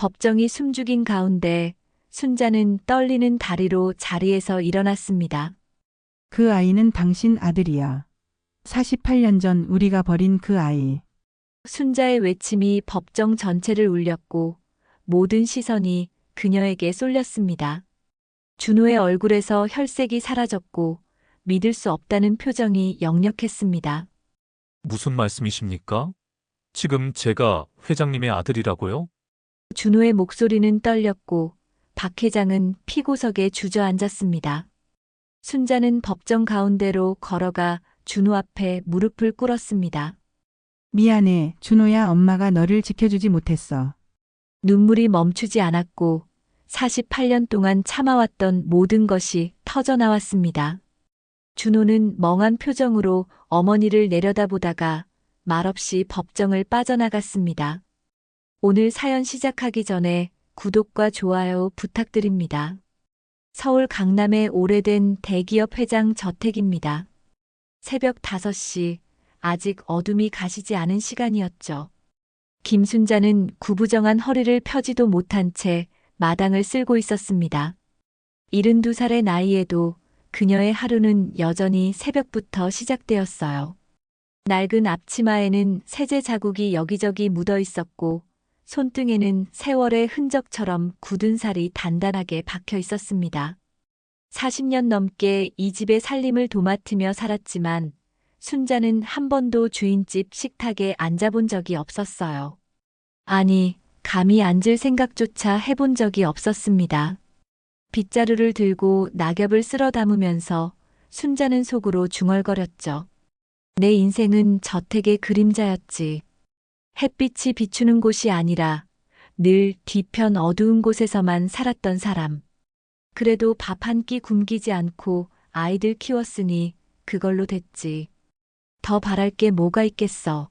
법정이 숨죽인 가운데 순자는 떨리는 다리로 자리에서 일어났습니다. 그 아이는 당신 아들이야. 48년 전 우리가 버린 그 아이. 순자의 외침이 법정 전체를 울렸고 모든 시선이 그녀에게 쏠렸습니다. 준호의 얼굴에서 혈색이 사라졌고 믿을 수 없다는 표정이 역력했습니다. 무슨 말씀이십니까? 지금 제가 회장님의 아들이라고요? 준호의 목소리는 떨렸고 박 회장은 피고석에 주저앉았습니다. 순자는 법정 가운데로 걸어가 준호 앞에 무릎을 꿇었습니다. 미안해, 준호야. 엄마가 너를 지켜주지 못했어. 눈물이 멈추지 않았고 48년 동안 참아왔던 모든 것이 터져나왔습니다. 준호는 멍한 표정으로 어머니를 내려다보다가 말없이 법정을 빠져나갔습니다. 오늘 사연 시작하기 전에 구독과 좋아요 부탁드립니다. 서울 강남의 오래된 대기업 회장 저택입니다. 새벽 5시, 아직 어둠이 가시지 않은 시간이었죠. 김순자는 구부정한 허리를 펴지도 못한 채 마당을 쓸고 있었습니다. 72살의 나이에도 그녀의 하루는 여전히 새벽부터 시작되었어요. 낡은 앞치마에는 세제 자국이 여기저기 묻어 있었고 손등에는 세월의 흔적처럼 굳은 살이 단단하게 박혀 있었습니다. 40년 넘게 이 집의 살림을 도맡으며 살았지만 순자는 한 번도 주인집 식탁에 앉아본 적이 없었어요. 아니, 감히 앉을 생각조차 해본 적이 없었습니다. 빗자루를 들고 낙엽을 쓸어 담으면서 순자는 속으로 중얼거렸죠. 내 인생은 저택의 그림자였지. 햇빛이 비추는 곳이 아니라 늘 뒤편 어두운 곳에서만 살았던 사람. 그래도 밥 한 끼 굶기지 않고 아이들 키웠으니 그걸로 됐지. 더 바랄 게 뭐가 있겠어.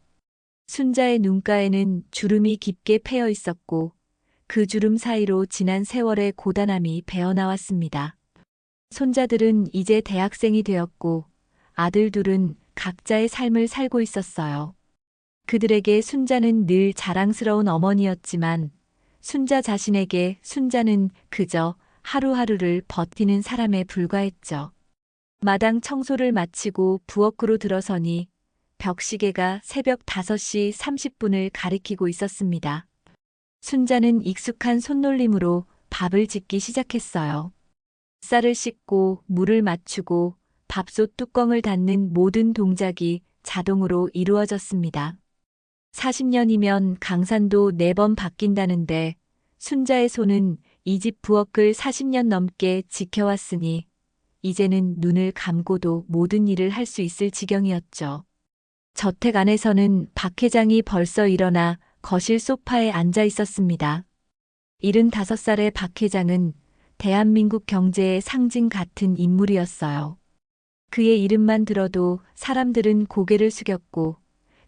순자의 눈가에는 주름이 깊게 패여 있었고 그 주름 사이로 지난 세월의 고단함이 배어나왔습니다. 손자들은 이제 대학생이 되었고 아들 둘은 각자의 삶을 살고 있었어요. 그들에게 순자는 늘 자랑스러운 어머니였지만 순자 자신에게 순자는 그저 하루하루를 버티는 사람에 불과했죠. 마당 청소를 마치고 부엌으로 들어서니 벽시계가 새벽 5시 30분을 가리키고 있었습니다. 순자는 익숙한 손놀림으로 밥을 짓기 시작했어요. 쌀을 씻고 물을 맞추고 밥솥 뚜껑을 닫는 모든 동작이 자동으로 이루어졌습니다. 40년이면 강산도 4번 바뀐다는데 순자의 손은 이 집 부엌을 40년 넘게 지켜왔으니 이제는 눈을 감고도 모든 일을 할 수 있을 지경이었죠. 저택 안에서는 박 회장이 벌써 일어나 거실 소파에 앉아 있었습니다. 75살의 박 회장은 대한민국 경제의 상징 같은 인물이었어요. 그의 이름만 들어도 사람들은 고개를 숙였고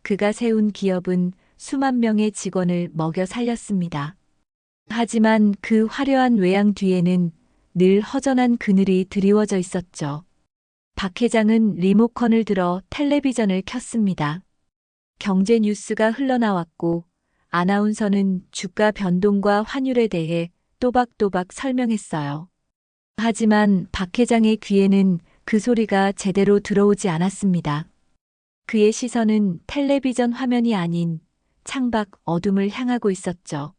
그가 세운 기업은 수만 명의 직원을 먹여 살렸습니다. 하지만 그 화려한 외양 뒤에는 늘 허전한 그늘이 드리워져 있었죠. 박 회장은 리모컨을 들어 텔레비전을 켰습니다. 경제 뉴스가 흘러나왔고 아나운서는 주가 변동과 환율에 대해 또박또박 설명했어요. 하지만 박 회장의 귀에는 그 소리가 제대로 들어오지 않았습니다. 그의 시선은 텔레비전 화면이 아닌 창밖 어둠을 향하고 있었죠.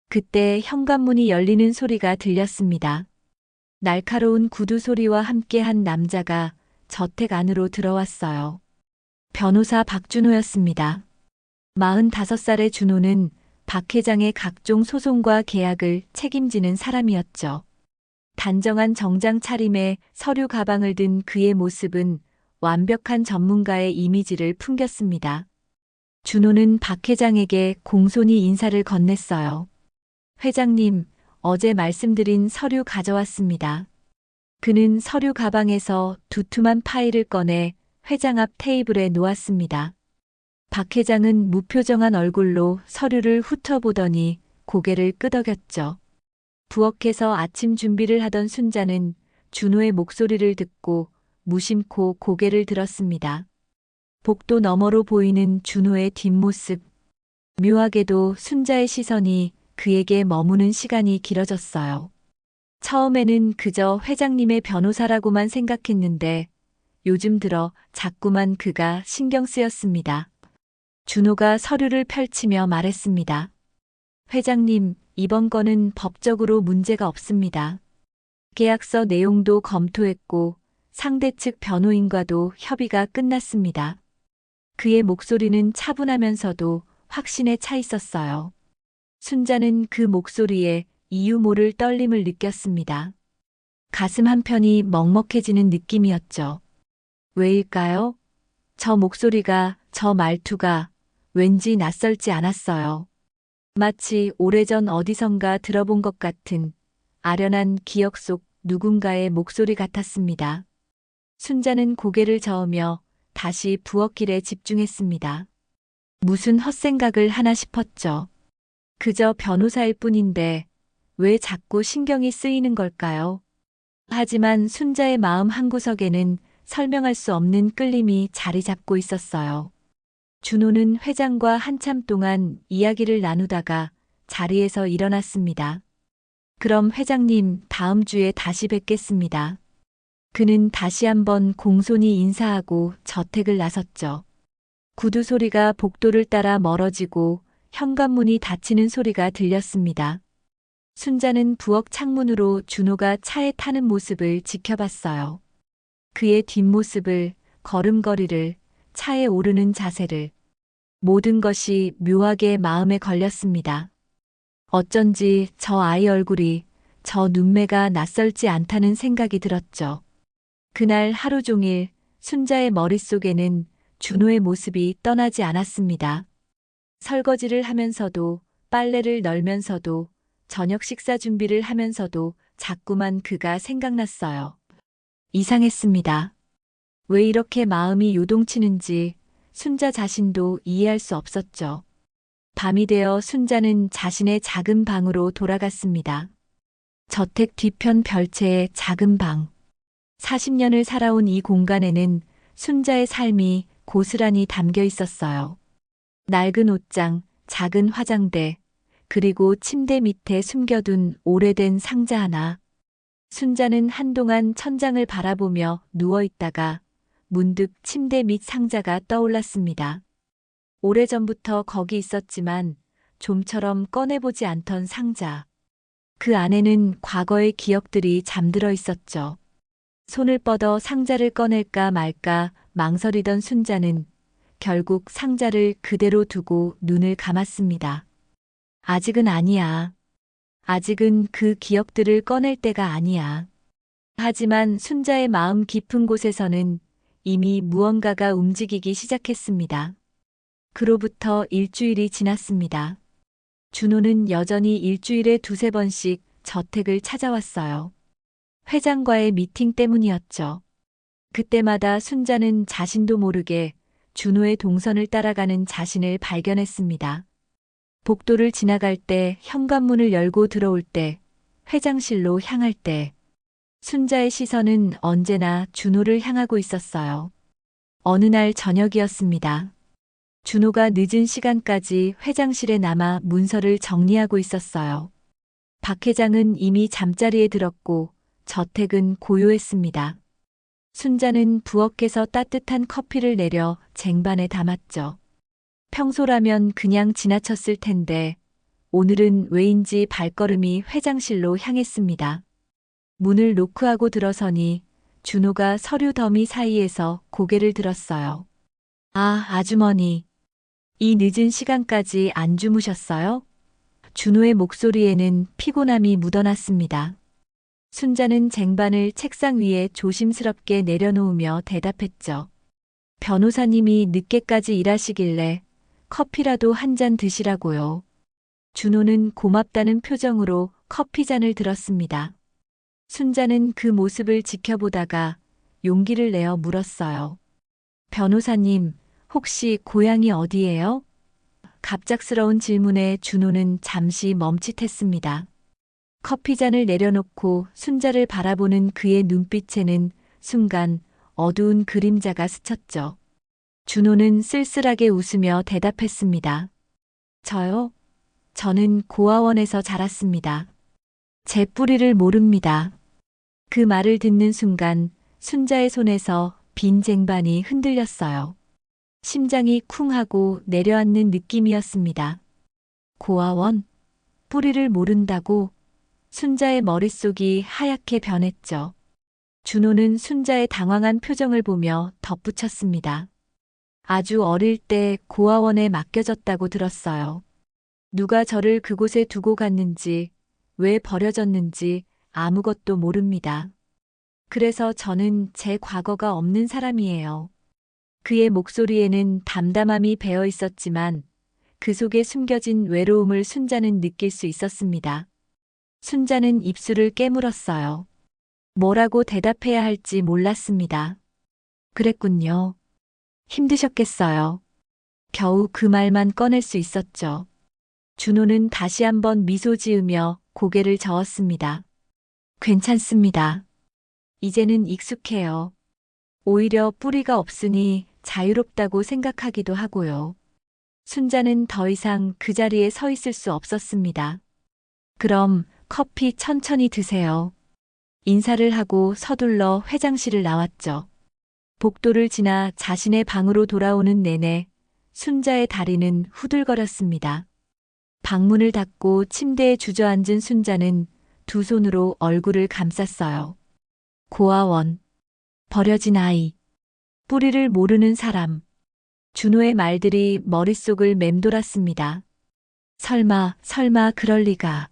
그때 현관문이 열리는 소리가 들렸습니다. 날카로운 구두 소리와 함께 한 남자가 저택 안으로 들어왔어요. 변호사 박준호였습니다. 45살의 준호는 박 회장의 각종 소송과 계약을 책임지는 사람이었죠. 단정한 정장 차림에 서류 가방을 든 그의 모습은 완벽한 전문가의 이미지를 풍겼습니다. 준호는 박 회장에게 공손히 인사를 건넸어요. 회장님, 어제 말씀드린 서류 가져왔습니다. 그는 서류 가방에서 두툼한 파일을 꺼내 회장 앞 테이블에 놓았습니다. 박 회장은 무표정한 얼굴로 서류를 훑어보더니 고개를 끄덕였죠. 부엌에서 아침 준비를 하던 순자는 준호의 목소리를 듣고 무심코 고개를 들었습니다. 복도 너머로 보이는 준호의 뒷모습. 묘하게도 순자의 시선이 그에게 머무는 시간이 길어졌어요. 처음에는 그저 회장님의 변호사라고만 생각했는데 요즘 들어 자꾸만 그가 신경 쓰였습니다. 준호가 서류를 펼치며 말했습니다. 회장님, 이번 건은 법적으로 문제가 없습니다. 계약서 내용도 검토했고 상대 측 변호인과도 협의가 끝났습니다. 그의 목소리는 차분하면서도 확신에 차 있었어요. 순자는 그 목소리에 이유 모를 떨림을 느꼈습니다. 가슴 한편이 먹먹해지는 느낌이었죠. 왜일까요? 저 목소리가, 저 말투가 왠지 낯설지 않았어요. 마치 오래전 어디선가 들어본 것 같은 아련한 기억 속 누군가의 목소리 같았습니다. 순자는 고개를 저으며 다시 부엌일에 집중했습니다. 무슨 헛생각을 하나 싶었죠. 그저 변호사일 뿐인데 왜 자꾸 신경이 쓰이는 걸까요? 하지만 순자의 마음 한구석에는 설명할 수 없는 끌림이 자리 잡고 있었어요. 준호는 회장과 한참 동안 이야기를 나누다가 자리에서 일어났습니다. 그럼 회장님, 다음 주에 다시 뵙겠습니다. 그는 다시 한번 공손히 인사하고 저택을 나섰죠. 구두 소리가 복도를 따라 멀어지고 현관문이 닫히는 소리가 들렸습니다. 순자는 부엌 창문으로 준호가 차에 타는 모습을 지켜봤어요. 그의 뒷모습을, 걸음걸이를, 차에 오르는 자세를, 모든 것이 묘하게 마음에 걸렸습니다. 어쩐지 저 아이 얼굴이, 저 눈매가 낯설지 않다는 생각이 들었죠. 그날 하루 종일 순자의 머릿속에는 준호의 모습이 떠나지 않았습니다. 설거지를 하면서도, 빨래를 널면서도, 저녁 식사 준비를 하면서도 자꾸만 그가 생각났어요. 이상했습니다. 왜 이렇게 마음이 요동치는지 순자 자신도 이해할 수 없었죠. 밤이 되어 순자는 자신의 작은 방으로 돌아갔습니다. 저택 뒤편 별채의 작은 방. 40년을 살아온 이 공간에는 순자의 삶이 고스란히 담겨 있었어요. 낡은 옷장, 작은 화장대, 그리고 침대 밑에 숨겨둔 오래된 상자 하나. 순자는 한동안 천장을 바라보며 누워 있다가 문득 침대 밑 상자가 떠올랐습니다. 오래전부터 거기 있었지만 좀처럼 꺼내보지 않던 상자. 그 안에는 과거의 기억들이 잠들어 있었죠. 손을 뻗어 상자를 꺼낼까 말까 망설이던 순자는 결국 상자를 그대로 두고 눈을 감았습니다. 아직은 아니야. 아직은 그 기억들을 꺼낼 때가 아니야. 하지만 순자의 마음 깊은 곳에서는 이미 무언가가 움직이기 시작했습니다. 그로부터 일주일이 지났습니다. 준호는 여전히 일주일에 두세 번씩 저택을 찾아왔어요. 회장과의 미팅 때문이었죠. 그때마다 순자는 자신도 모르게 준호의 동선을 따라가는 자신을 발견했습니다. 복도를 지나갈 때, 현관문을 열고 들어올 때, 회장실로 향할 때, 순자의 시선은 언제나 준호를 향하고 있었어요. 어느 날 저녁이었습니다. 준호가 늦은 시간까지 회장실에 남아 문서를 정리하고 있었어요. 박 회장은 이미 잠자리에 들었고 저택은 고요했습니다. 순자는 부엌에서 따뜻한 커피를 내려 쟁반에 담았죠. 평소라면 그냥 지나쳤을 텐데 오늘은 왜인지 발걸음이 회장실로 향했습니다. 문을 노크하고 들어서니 준호가 서류 더미 사이에서 고개를 들었어요. 아, 아주머니. 이 늦은 시간까지 안 주무셨어요? 준호의 목소리에는 피곤함이 묻어났습니다. 순자는 쟁반을 책상 위에 조심스럽게 내려놓으며 대답했죠. 변호사님이 늦게까지 일하시길래 커피라도 한 잔 드시라고요. 준호는 고맙다는 표정으로 커피잔을 들었습니다. 순자는 그 모습을 지켜보다가 용기를 내어 물었어요. 변호사님, 혹시 고향이 어디예요? 갑작스러운 질문에 준호는 잠시 멈칫했습니다. 커피잔을 내려놓고 순자를 바라보는 그의 눈빛에는 순간 어두운 그림자가 스쳤죠. 준호는 쓸쓸하게 웃으며 대답했습니다. 저요? 저는 고아원에서 자랐습니다. 제 뿌리를 모릅니다. 그 말을 듣는 순간 순자의 손에서 빈 쟁반이 흔들렸어요. 심장이 쿵 하고 내려앉는 느낌이었습니다. 고아원? 뿌리를 모른다고? 순자의 머릿속이 하얗게 변했죠. 준호는 순자의 당황한 표정을 보며 덧붙였습니다. 아주 어릴 때 고아원에 맡겨졌다고 들었어요. 누가 저를 그곳에 두고 갔는지, 왜 버려졌는지 아무것도 모릅니다. 그래서 저는 제 과거가 없는 사람이에요. 그의 목소리에는 담담함이 배어 있었지만 그 속에 숨겨진 외로움을 순자는 느낄 수 있었습니다. 순자는 입술을 깨물었어요. 뭐라고 대답해야 할지 몰랐습니다. 그랬군요. 힘드셨겠어요. 겨우 그 말만 꺼낼 수 있었죠. 준호는 다시 한번 미소 지으며 고개를 저었습니다. 괜찮습니다. 이제는 익숙해요. 오히려 뿌리가 없으니 자유롭다고 생각하기도 하고요. 순자는 더 이상 그 자리에 서 있을 수 없었습니다. 그럼 커피 천천히 드세요. 인사를 하고 서둘러 회장실을 나왔죠. 복도를 지나 자신의 방으로 돌아오는 내내 순자의 다리는 후들거렸습니다. 방문을 닫고 침대에 주저앉은 순자는 두 손으로 얼굴을 감쌌어요. 고아원, 버려진 아이, 뿌리를 모르는 사람. 준호의 말들이 머릿속을 맴돌았습니다. 설마 그럴 리가.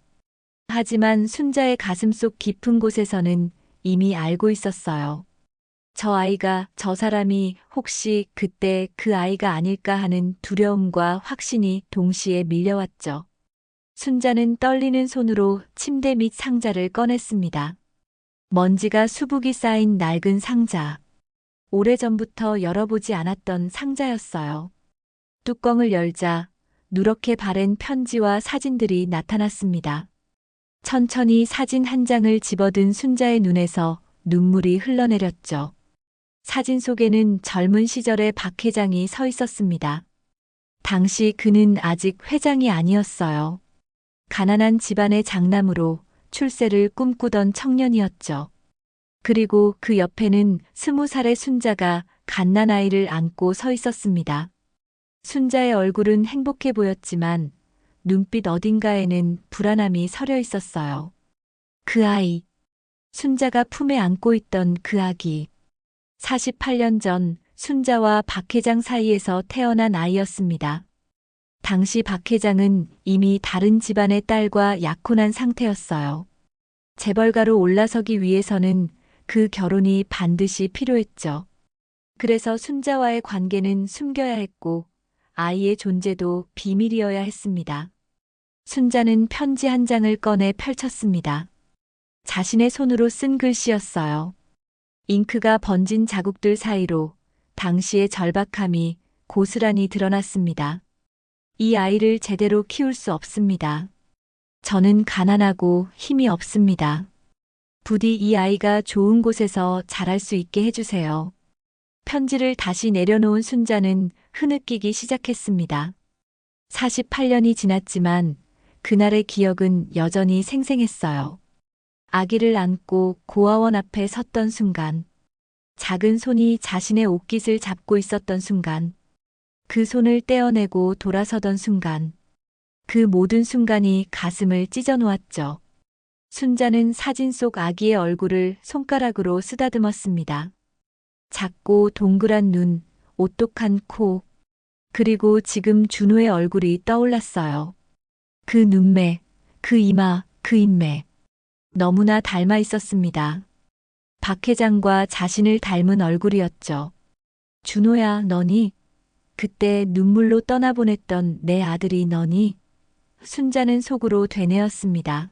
하지만 순자의 가슴속 깊은 곳에서는 이미 알고 있었어요. 저 아이가, 저 사람이 혹시 그때 그 아이가 아닐까 하는 두려움과 확신이 동시에 밀려왔죠. 순자는 떨리는 손으로 침대 밑 상자를 꺼냈습니다. 먼지가 수북이 쌓인 낡은 상자. 오래전부터 열어보지 않았던 상자였어요. 뚜껑을 열자 누렇게 바랜 편지와 사진들이 나타났습니다. 천천히 사진 한 장을 집어든 순자의 눈에서 눈물이 흘러내렸죠. 사진 속에는 젊은 시절의 박 회장이 서 있었습니다. 당시 그는 아직 회장이 아니었어요. 가난한 집안의 장남으로 출세를 꿈꾸던 청년이었죠. 그리고 그 옆에는 20살의 순자가 갓난아이를 안고 서 있었습니다. 순자의 얼굴은 행복해 보였지만 눈빛 어딘가에는 불안함이 서려 있었어요. 그 아이, 순자가 품에 안고 있던 그 아기. 48년 전 순자와 박 회장 사이에서 태어난 아이였습니다. 당시 박 회장은 이미 다른 집안의 딸과 약혼한 상태였어요. 재벌가로 올라서기 위해서는 그 결혼이 반드시 필요했죠. 그래서 순자와의 관계는 숨겨야 했고 아이의 존재도 비밀이어야 했습니다. 순자는 편지 한 장을 꺼내 펼쳤습니다. 자신의 손으로 쓴 글씨였어요. 잉크가 번진 자국들 사이로 당시의 절박함이 고스란히 드러났습니다. 이 아이를 제대로 키울 수 없습니다. 저는 가난하고 힘이 없습니다. 부디 이 아이가 좋은 곳에서 자랄 수 있게 해주세요. 편지를 다시 내려놓은 순자는 흐느끼기 시작했습니다. 48년이 지났지만 그날의 기억은 여전히 생생했어요. 아기를 안고 고아원 앞에 섰던 순간, 작은 손이 자신의 옷깃을 잡고 있었던 순간, 그 손을 떼어내고 돌아서던 순간, 그 모든 순간이 가슴을 찢어 놓았죠. 순자는 사진 속 아기의 얼굴을 손가락으로 쓰다듬었습니다. 작고 동그란 눈, 오똑한 코, 그리고 지금 준호의 얼굴이 떠올랐어요. 그 눈매, 그 이마, 그 인매. 너무나 닮아 있었습니다. 박 회장과 자신을 닮은 얼굴이었죠. 준호야, 너니? 그때 눈물로 떠나보냈던 내 아들이 너니? 순자는 속으로 되뇌었습니다.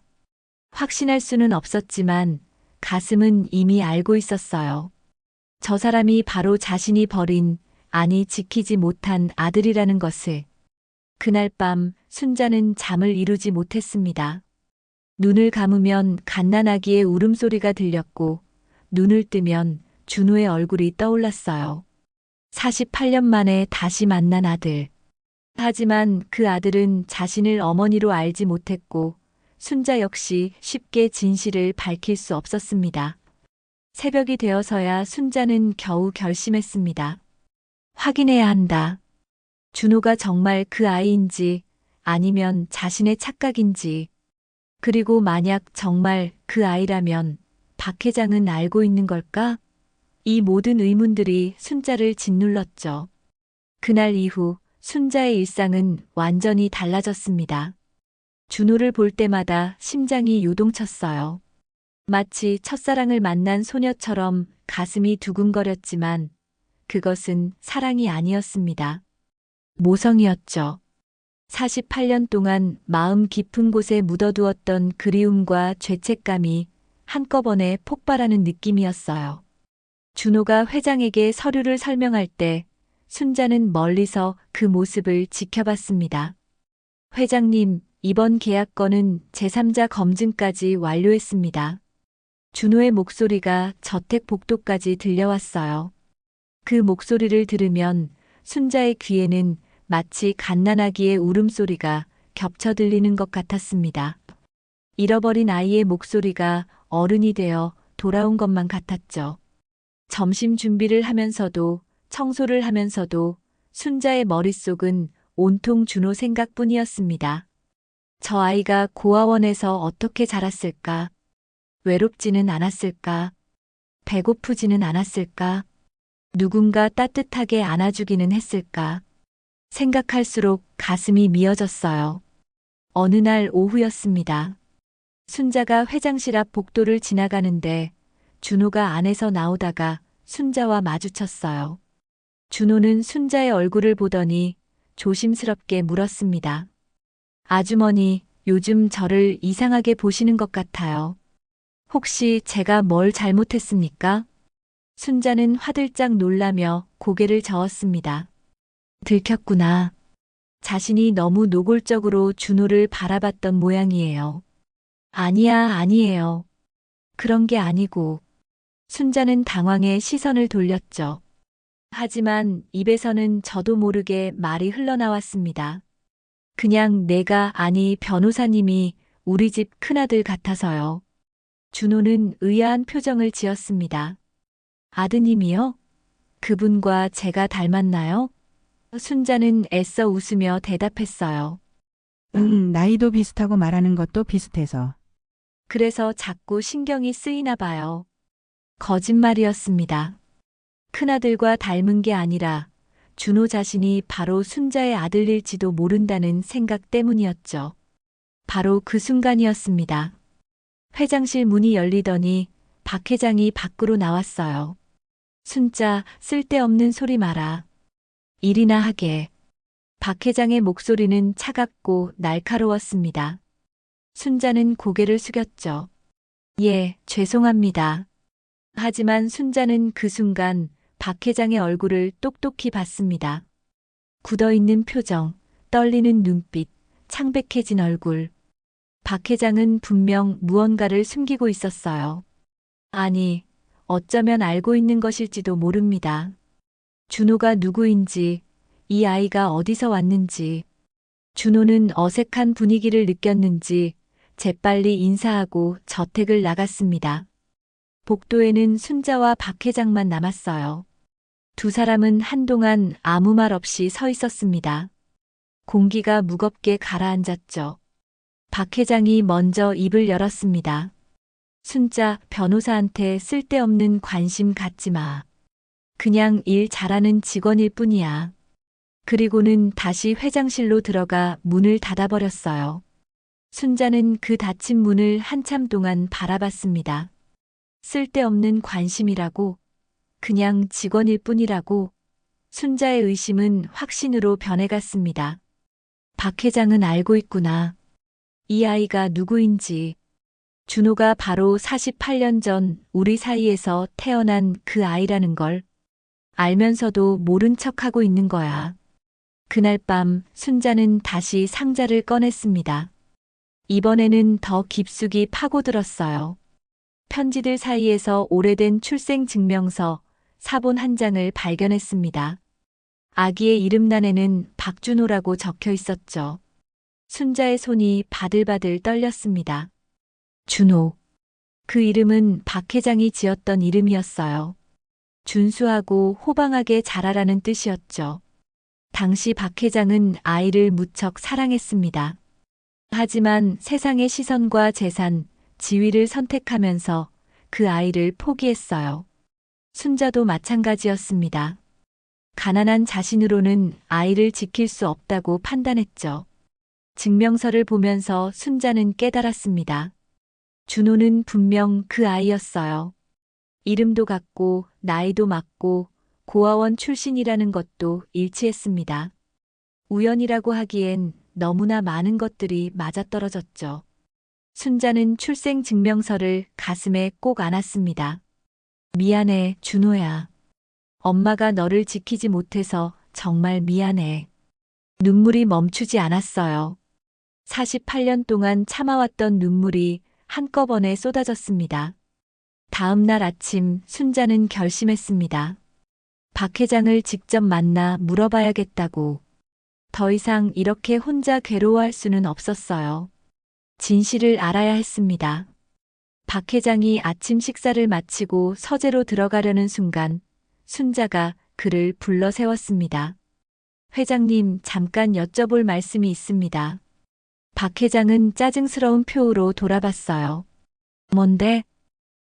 확신할 수는 없었지만 가슴은 이미 알고 있었어요. 저 사람이 바로 자신이 버린, 아니 지키지 못한 아들이라는 것을. 그날 밤 순자는 잠을 이루지 못했습니다. 눈을 감으면 갓난아기의 울음소리가 들렸고 눈을 뜨면 준호의 얼굴이 떠올랐어요. 48년 만에 다시 만난 아들. 하지만 그 아들은 자신을 어머니로 알지 못했고 순자 역시 쉽게 진실을 밝힐 수 없었습니다. 새벽이 되어서야 순자는 겨우 결심했습니다. 확인해야 한다. 준호가 정말 그 아이인지 아니면 자신의 착각인지, 그리고 만약 정말 그 아이라면 박 회장은 알고 있는 걸까? 이 모든 의문들이 순자를 짓눌렀죠. 그날 이후 순자의 일상은 완전히 달라졌습니다. 준호를 볼 때마다 심장이 요동쳤어요. 마치 첫사랑을 만난 소녀처럼 가슴이 두근거렸지만 그것은 사랑이 아니었습니다. 모성이었죠. 48년 동안 마음 깊은 곳에 묻어두었던 그리움과 죄책감이 한꺼번에 폭발하는 느낌이었어요. 준호가 회장에게 서류를 설명할 때 순자는 멀리서 그 모습을 지켜봤습니다. 회장님, 이번 계약건은 제3자 검증까지 완료했습니다. 준호의 목소리가 저택 복도까지 들려왔어요. 그 목소리를 들으면 순자의 귀에는 마치 갓난아기의 울음소리가 겹쳐 들리는 것 같았습니다. 잃어버린 아이의 목소리가 어른이 되어 돌아온 것만 같았죠. 점심 준비를 하면서도 청소를 하면서도 순자의 머릿속은 온통 준호 생각뿐이었습니다. 저 아이가 고아원에서 어떻게 자랐을까? 외롭지는 않았을까? 배고프지는 않았을까? 누군가 따뜻하게 안아주기는 했을까? 생각할수록 가슴이 미어졌어요. 어느 날 오후였습니다. 순자가 회장실 앞 복도를 지나가는데 준호가 안에서 나오다가 순자와 마주쳤어요. 준호는 순자의 얼굴을 보더니 조심스럽게 물었습니다. 아주머니, 요즘 저를 이상하게 보시는 것 같아요. 혹시 제가 뭘 잘못했습니까? 순자는 화들짝 놀라며 고개를 저었습니다. 들켰구나. 자신이 너무 노골적으로 준호를 바라봤던 모양이에요. 아니에요. 그런 게 아니고. 순자는 당황해 시선을 돌렸죠. 하지만 입에서는 저도 모르게 말이 흘러나왔습니다. 그냥 아니 변호사님이 우리 집 큰아들 같아서요. 준호는 의아한 표정을 지었습니다. 아드님이요? 그분과 제가 닮았나요? 순자는 애써 웃으며 대답했어요. 나이도 비슷하고 말하는 것도 비슷해서. 그래서 자꾸 신경이 쓰이나 봐요. 거짓말이었습니다. 큰아들과 닮은 게 아니라 준호 자신이 바로 순자의 아들일지도 모른다는 생각 때문이었죠. 바로 그 순간이었습니다. 회장실 문이 열리더니 박 회장이 밖으로 나왔어요. 순자, 쓸데없는 소리 마라. 일이나 하게. 박 회장의 목소리는 차갑고 날카로웠습니다. 순자는 고개를 숙였죠. 예, 죄송합니다. 하지만 순자는 그 순간 박 회장의 얼굴을 똑똑히 봤습니다. 굳어있는 표정, 떨리는 눈빛, 창백해진 얼굴. 박 회장은 분명 무언가를 숨기고 있었어요. 아니, 어쩌면 알고 있는 것일지도 모릅니다. 준호가 누구인지, 이 아이가 어디서 왔는지, 준호는 어색한 분위기를 느꼈는지 재빨리 인사하고 저택을 나갔습니다. 복도에는 순자와 박 회장만 남았어요. 두 사람은 한동안 아무 말 없이 서 있었습니다. 공기가 무겁게 가라앉았죠. 박 회장이 먼저 입을 열었습니다. 순자, 변호사한테 쓸데없는 관심 갖지 마. 그냥 일 잘하는 직원일 뿐이야. 그리고는 다시 회장실로 들어가 문을 닫아버렸어요. 순자는 그 닫힌 문을 한참 동안 바라봤습니다. 쓸데없는 관심이라고, 그냥 직원일 뿐이라고. 순자의 의심은 확신으로 변해갔습니다. 박 회장은 알고 있구나. 이 아이가 누구인지. 준호가 바로 48년 전 우리 사이에서 태어난 그 아이라는 걸 알면서도 모른 척하고 있는 거야. 그날 밤 순자는 다시 상자를 꺼냈습니다. 이번에는 더 깊숙이 파고들었어요. 편지들 사이에서 오래된 출생증명서, 사본 한 장을 발견했습니다. 아기의 이름란에는 박준호라고 적혀 있었죠. 순자의 손이 바들바들 떨렸습니다. 준호. 그 이름은 박 회장이 지었던 이름이었어요. 준수하고 호방하게 자라라는 뜻이었죠. 당시 박 회장은 아이를 무척 사랑했습니다. 하지만 세상의 시선과 재산, 지위를 선택하면서 그 아이를 포기했어요. 순자도 마찬가지였습니다. 가난한 자신으로는 아이를 지킬 수 없다고 판단했죠. 증명서를 보면서 순자는 깨달았습니다. 준호는 분명 그 아이였어요. 이름도 같고 나이도 맞고 고아원 출신이라는 것도 일치했습니다. 우연이라고 하기엔 너무나 많은 것들이 맞아떨어졌죠. 순자는 출생증명서를 가슴에 꼭 안았습니다. 미안해, 준호야. 엄마가 너를 지키지 못해서 정말 미안해. 눈물이 멈추지 않았어요. 48년 동안 참아왔던 눈물이 한꺼번에 쏟아졌습니다. 다음 날 아침 순자는 결심했습니다. 박 회장을 직접 만나 물어봐야겠다고. 더 이상 이렇게 혼자 괴로워할 수는 없었어요. 진실을 알아야 했습니다. 박 회장이 아침 식사를 마치고 서재로 들어가려는 순간 순자가 그를 불러 세웠습니다. 회장님, 잠깐 여쭤볼 말씀이 있습니다. 박 회장은 짜증스러운 표우로 돌아봤어요. 뭔데?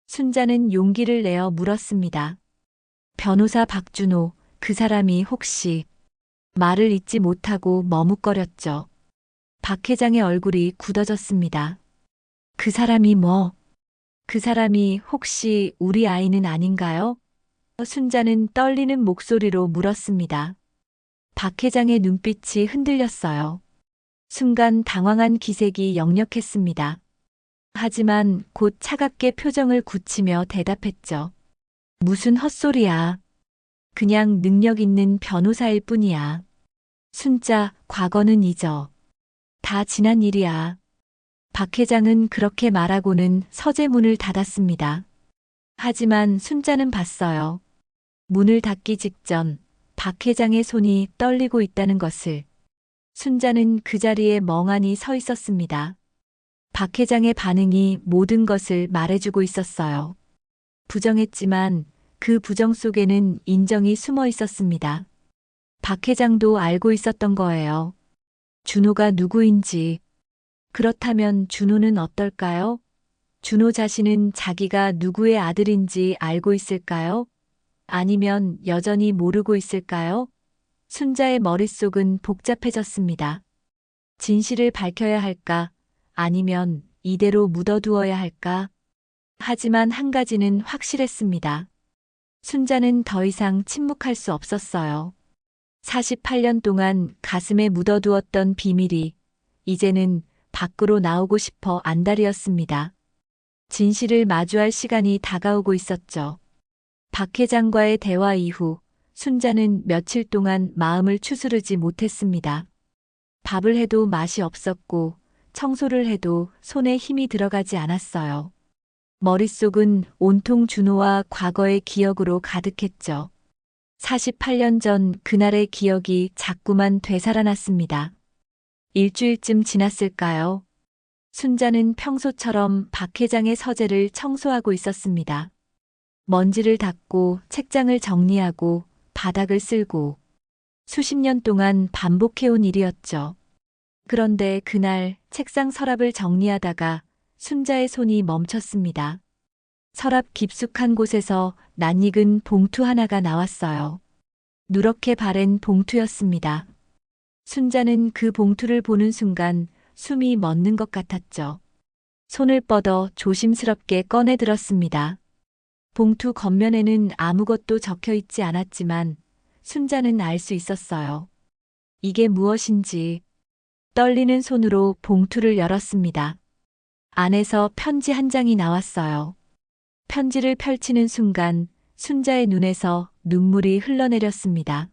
순자는 용기를 내어 물었습니다. 변호사 박준호, 그 사람이 혹시... 말을 잇지 못하고 머뭇거렸죠. 박 회장의 얼굴이 굳어졌습니다. 그 사람이 뭐? 그 사람이 혹시 우리 아이는 아닌가요? 순자는 떨리는 목소리로 물었습니다. 박 회장의 눈빛이 흔들렸어요. 순간 당황한 기색이 역력했습니다. 하지만 곧 차갑게 표정을 굳히며 대답했죠. 무슨 헛소리야. 그냥 능력 있는 변호사일 뿐이야. 순자, 과거는 잊어. 다 지난 일이야. 박 회장은 그렇게 말하고는 서재 문을 닫았습니다. 하지만 순자는 봤어요. 문을 닫기 직전 박 회장의 손이 떨리고 있다는 것을. 순자는 그 자리에 멍하니 서 있었습니다. 박 회장의 반응이 모든 것을 말해주고 있었어요. 부정했지만 그 부정 속에는 인정이 숨어 있었습니다. 박 회장도 알고 있었던 거예요. 준호가 누구인지. 그렇다면 준호는 어떨까요? 준호 자신은 자기가 누구의 아들인지 알고 있을까요? 아니면 여전히 모르고 있을까요? 순자의 머릿속은 복잡해졌습니다. 진실을 밝혀야 할까? 아니면 이대로 묻어두어야 할까? 하지만 한 가지는 확실했습니다. 순자는 더 이상 침묵할 수 없었어요. 48년 동안 가슴에 묻어두었던 비밀이 이제는 밖으로 나오고 싶어 안달이었습니다. 진실을 마주할 시간이 다가오고 있었죠. 박 회장과의 대화 이후 순자는 며칠 동안 마음을 추스르지 못했습니다. 밥을 해도 맛이 없었고 청소를 해도 손에 힘이 들어가지 않았어요. 머릿속은 온통 준호와 과거의 기억으로 가득했죠. 48년 전 그날의 기억이 자꾸만 되살아났습니다. 일주일쯤 지났을까요? 순자는 평소처럼 박 회장의 서재를 청소하고 있었습니다. 먼지를 닦고 책장을 정리하고 바닥을 쓸고 수십 년 동안 반복해온 일이었죠. 그런데 그날 책상 서랍을 정리하다가 순자의 손이 멈췄습니다. 서랍 깊숙한 곳에서 낯익은 봉투 하나가 나왔어요. 누렇게 바랜 봉투였습니다. 순자는 그 봉투를 보는 순간 숨이 멎는 것 같았죠. 손을 뻗어 조심스럽게 꺼내 들었습니다. 봉투 겉면에는 아무것도 적혀 있지 않았지만 순자는 알 수 있었어요. 이게 무엇인지. 떨리는 손으로 봉투를 열었습니다. 안에서 편지 한 장이 나왔어요. 편지를 펼치는 순간 순자의 눈에서 눈물이 흘러내렸습니다.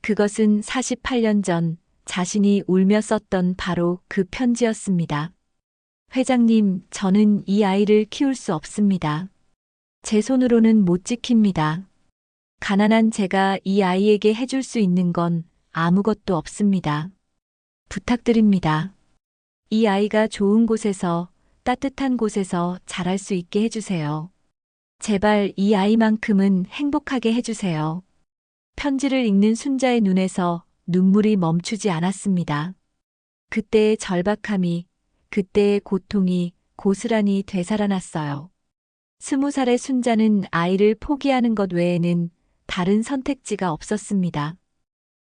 그것은 48년 전 자신이 울며 썼던 바로 그 편지였습니다. 회장님, 저는 이 아이를 키울 수 없습니다. 제 손으로는 못 지킵니다. 가난한 제가 이 아이에게 해줄 수 있는 건 아무것도 없습니다. 부탁드립니다. 이 아이가 좋은 곳에서, 따뜻한 곳에서 자랄 수 있게 해주세요. 제발 이 아이만큼은 행복하게 해주세요. 편지를 읽는 순자의 눈에서 눈물이 멈추지 않았습니다. 그때의 절박함이, 그때의 고통이 고스란히 되살아났어요. 20살의 순자는 아이를 포기하는 것 외에는 다른 선택지가 없었습니다.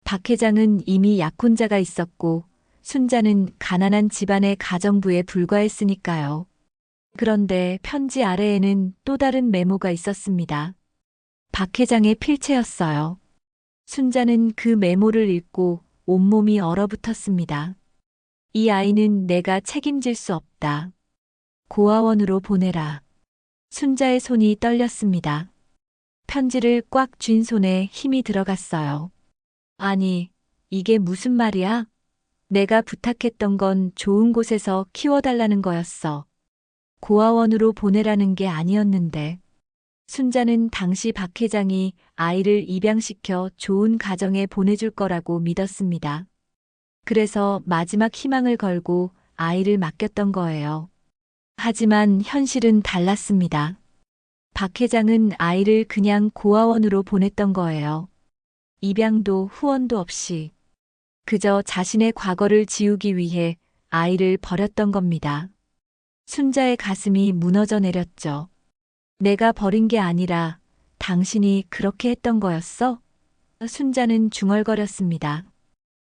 박 회장은 이미 약혼자가 있었고 순자는 가난한 집안의 가정부에 불과했으니까요. 그런데 편지 아래에는 또 다른 메모가 있었습니다. 박 회장의 필체였어요. 순자는 그 메모를 읽고 온몸이 얼어붙었습니다. 이 아이는 내가 책임질 수 없다. 고아원으로 보내라. 순자의 손이 떨렸습니다. 편지를 꽉 쥔 손에 힘이 들어갔어요. 아니, 이게 무슨 말이야? 내가 부탁했던 건 좋은 곳에서 키워달라는 거였어. 고아원으로 보내라는 게 아니었는데. 순자는 당시 박 회장이 아이를 입양시켜 좋은 가정에 보내줄 거라고 믿었습니다. 그래서 마지막 희망을 걸고 아이를 맡겼던 거예요. 하지만 현실은 달랐습니다. 박 회장은 아이를 그냥 고아원으로 보냈던 거예요. 입양도 후원도 없이. 그저 자신의 과거를 지우기 위해 아이를 버렸던 겁니다. 순자의 가슴이 무너져 내렸죠. 내가 버린 게 아니라 당신이 그렇게 했던 거였어? 순자는 중얼거렸습니다.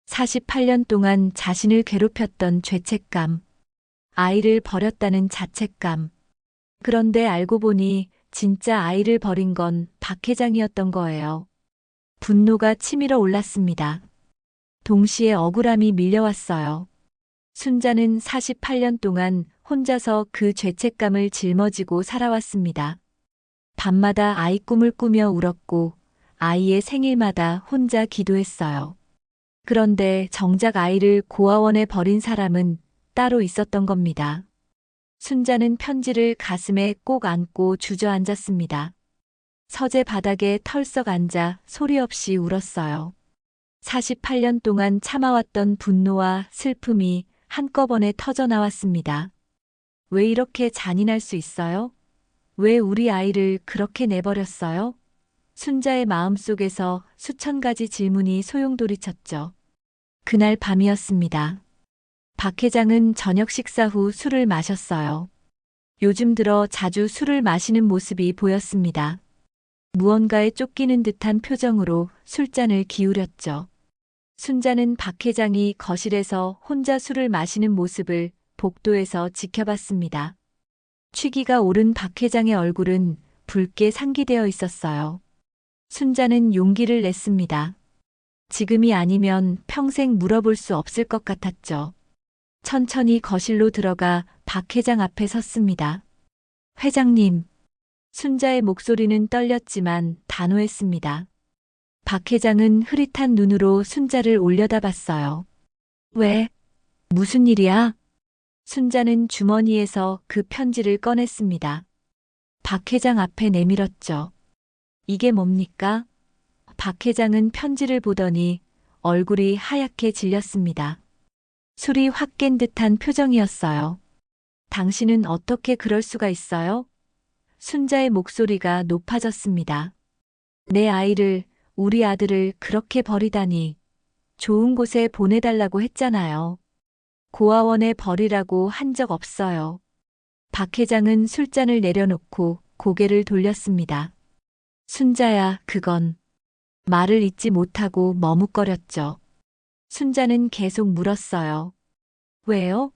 48년 동안 자신을 괴롭혔던 죄책감, 아이를 버렸다는 자책감. 그런데 알고 보니 진짜 아이를 버린 건 박 회장이었던 거예요. 분노가 치밀어 올랐습니다. 동시에 억울함이 밀려왔어요. 순자는 48년 동안 혼자서 그 죄책감을 짊어지고 살아왔습니다. 밤마다 아이 꿈을 꾸며 울었고 아이의 생일마다 혼자 기도했어요. 그런데 정작 아이를 고아원에 버린 사람은 따로 있었던 겁니다. 순자는 편지를 가슴에 꼭 안고 주저앉았습니다. 서재 바닥에 털썩 앉아 소리 없이 울었어요. 48년 동안 참아왔던 분노와 슬픔이 한꺼번에 터져 나왔습니다. 왜 이렇게 잔인할 수 있어요? 왜 우리 아이를 그렇게 내버렸어요? 순자의 마음속에서 수천 가지 질문이 소용돌이쳤죠. 그날 밤이었습니다. 박 회장은 저녁 식사 후 술을 마셨어요. 요즘 들어 자주 술을 마시는 모습이 보였습니다. 무언가에 쫓기는 듯한 표정으로 술잔을 기울였죠. 순자는 박 회장이 거실에서 혼자 술을 마시는 모습을 복도에서 지켜봤습니다. 취기가 오른 박 회장의 얼굴은 붉게 상기되어 있었어요. 순자는 용기를 냈습니다. 지금이 아니면 평생 물어볼 수 없을 것 같았죠. 천천히 거실로 들어가 박 회장 앞에 섰습니다. 회장님. 순자의 목소리는 떨렸지만 단호했습니다. 박 회장은 흐릿한 눈으로 순자를 올려다봤어요. 왜? 무슨 일이야? 순자는 주머니에서 그 편지를 꺼냈습니다. 박 회장 앞에 내밀었죠. 이게 뭡니까? 박 회장은 편지를 보더니 얼굴이 하얗게 질렸습니다. 술이 확 깬 듯한 표정이었어요. 당신은 어떻게 그럴 수가 있어요? 순자의 목소리가 높아졌습니다. 내 아이를, 우리 아들을 그렇게 버리다니. 좋은 곳에 보내달라고 했잖아요. 고아원에 버리라고 한 적 없어요. 박 회장은 술잔을 내려놓고 고개를 돌렸습니다. 순자야, 그건. 말을 잇지 못하고 머뭇거렸죠. 순자는 계속 물었어요. 왜요?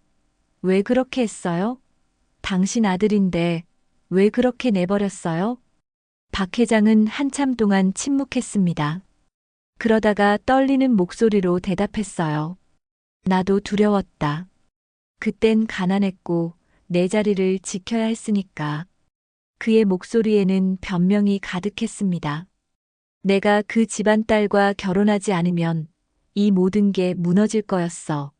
왜 그렇게 했어요? 당신 아들인데 왜 그렇게 내버렸어요? 박 회장은 한참 동안 침묵했습니다. 그러다가 떨리는 목소리로 대답했어요. 나도 두려웠다. 그땐 가난했고 내 자리를 지켜야 했으니까. 그의 목소리에는 변명이 가득했습니다. 내가 그 집안 딸과 결혼하지 않으면 이 모든 게 무너질 거였어.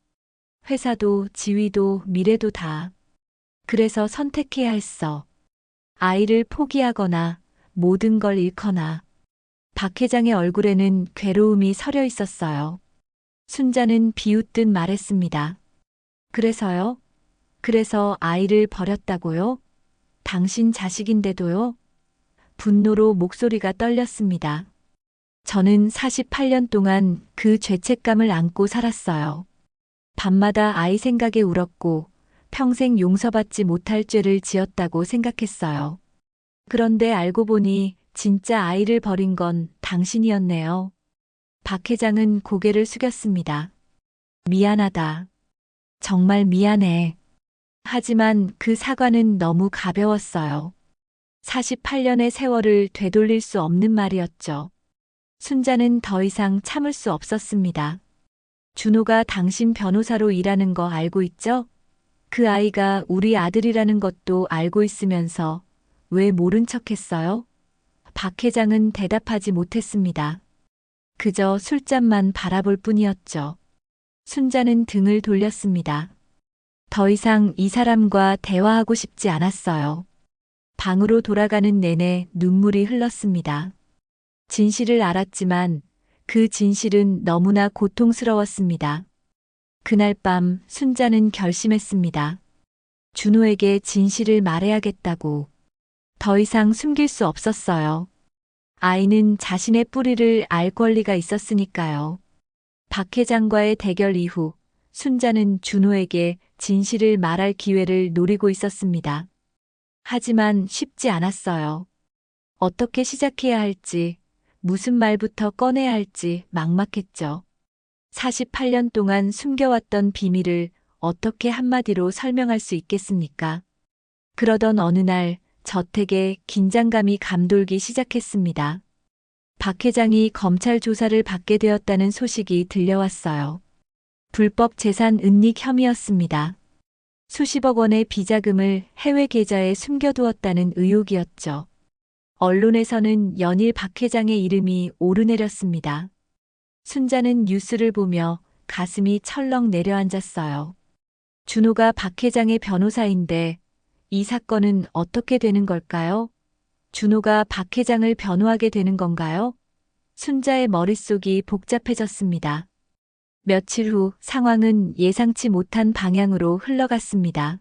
회사도 지위도 미래도 다. 그래서 선택해야 했어. 아이를 포기하거나 모든 걸 잃거나. 박 회장의 얼굴에는 괴로움이 서려 있었어요. 순자는 비웃듯 말했습니다. 그래서요? 그래서 아이를 버렸다고요? 당신 자식인데도요? 분노로 목소리가 떨렸습니다. 저는 48년 동안 그 죄책감을 안고 살았어요. 밤마다 아이 생각에 울었고 평생 용서받지 못할 죄를 지었다고 생각했어요. 그런데 알고 보니 진짜 아이를 버린 건 당신이었네요. 박 회장은 고개를 숙였습니다. 미안하다. 정말 미안해. 하지만 그 사과는 너무 가벼웠어요. 48년의 세월을 되돌릴 수 없는 말이었죠. 순자는 더 이상 참을 수 없었습니다. 준호가 당신 변호사로 일하는 거 알고 있죠? 그 아이가 우리 아들이라는 것도 알고 있으면서 왜 모른 척 했어요? 박 회장은 대답하지 못했습니다. 그저 술잔만 바라볼 뿐이었죠. 순자는 등을 돌렸습니다. 더 이상 이 사람과 대화하고 싶지 않았어요. 방으로 돌아가는 내내 눈물이 흘렀습니다. 진실을 알았지만 그 진실은 너무나 고통스러웠습니다. 그날 밤 순자는 결심했습니다. 준호에게 진실을 말해야겠다고. 더 이상 숨길 수 없었어요. 아이는 자신의 뿌리를 알 권리가 있었으니까요. 박 회장과의 대결 이후 순자는 준호에게 진실을 말할 기회를 노리고 있었습니다. 하지만 쉽지 않았어요. 어떻게 시작해야 할지, 무슨 말부터 꺼내야 할지 막막했죠. 48년 동안 숨겨왔던 비밀을 어떻게 한마디로 설명할 수 있겠습니까? 그러던 어느 날 저택에 긴장감이 감돌기 시작했습니다. 박 회장이 검찰 조사를 받게 되었다는 소식이 들려왔어요. 불법 재산 은닉 혐의였습니다. 수십억 원의 비자금을 해외 계좌에 숨겨두었다는 의혹이었죠. 언론에서는 연일 박 회장의 이름이 오르내렸습니다. 순자는 뉴스를 보며 가슴이 철렁 내려앉았어요. 준호가 박 회장의 변호사인데 이 사건은 어떻게 되는 걸까요? 준호가 박 회장을 변호하게 되는 건가요? 순자의 머릿속이 복잡해졌습니다. 며칠 후 상황은 예상치 못한 방향으로 흘러갔습니다.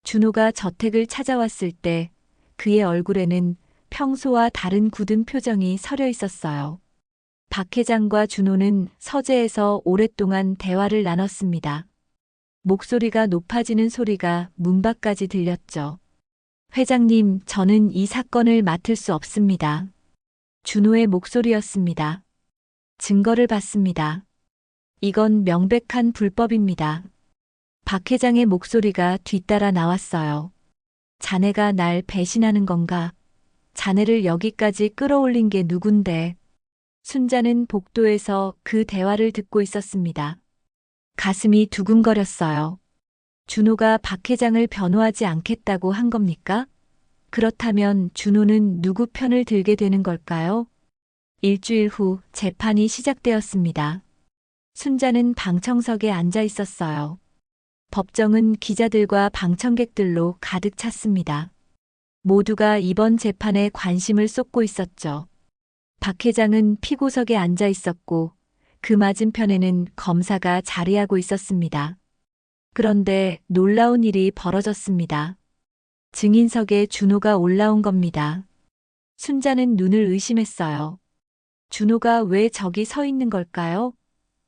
준호가 저택을 찾아왔을 때 그의 얼굴에는 평소와 다른 굳은 표정이 서려 있었어요. 박 회장과 준호는 서재에서 오랫동안 대화를 나눴습니다. 목소리가 높아지는 소리가 문 밖까지 들렸죠. 회장님, 저는 이 사건을 맡을 수 없습니다. 준호의 목소리였습니다. 증거를 받습니다. 이건 명백한 불법입니다. 박 회장의 목소리가 뒤따라 나왔어요. 자네가 날 배신하는 건가? 자네를 여기까지 끌어올린 게 누군데? 순자는 복도에서 그 대화를 듣고 있었습니다. 가슴이 두근거렸어요. 준호가 박 회장을 변호하지 않겠다고 한 겁니까? 그렇다면 준호는 누구 편을 들게 되는 걸까요? 일주일 후 재판이 시작되었습니다. 순자는 방청석에 앉아 있었어요. 법정은 기자들과 방청객들로 가득 찼습니다. 모두가 이번 재판에 관심을 쏟고 있었죠. 박 회장은 피고석에 앉아 있었고 그 맞은편에는 검사가 자리하고 있었습니다. 그런데 놀라운 일이 벌어졌습니다. 증인석에 준호가 올라온 겁니다. 순자는 눈을 의심했어요. 준호가 왜 저기 서 있는 걸까요?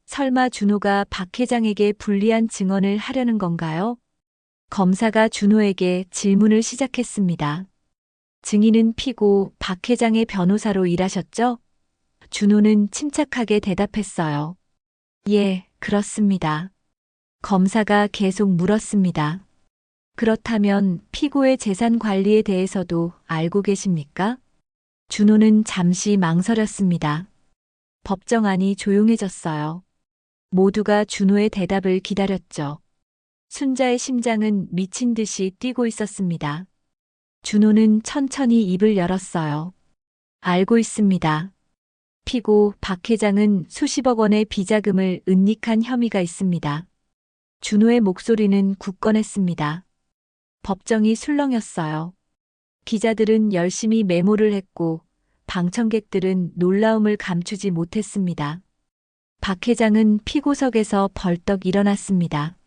설마 준호가 박 회장에게 불리한 증언을 하려는 건가요? 검사가 준호에게 질문을 시작했습니다. 증인은 피고 박 회장의 변호사로 일하셨죠? 준호는 침착하게 대답했어요. 예, 그렇습니다. 검사가 계속 물었습니다. 그렇다면 피고의 재산 관리에 대해서도 알고 계십니까? 준호는 잠시 망설였습니다. 법정 안이 조용해졌어요. 모두가 준호의 대답을 기다렸죠. 순자의 심장은 미친 듯이 뛰고 있었습니다. 준호는 천천히 입을 열었어요. 알고 있습니다. 피고 박 회장은 수십억 원의 비자금을 은닉한 혐의가 있습니다. 준호의 목소리는 굳건했습니다. 법정이 술렁였어요. 기자들은 열심히 메모를 했고 방청객들은 놀라움을 감추지 못했습니다. 박 회장은 피고석에서 벌떡 일어났습니다.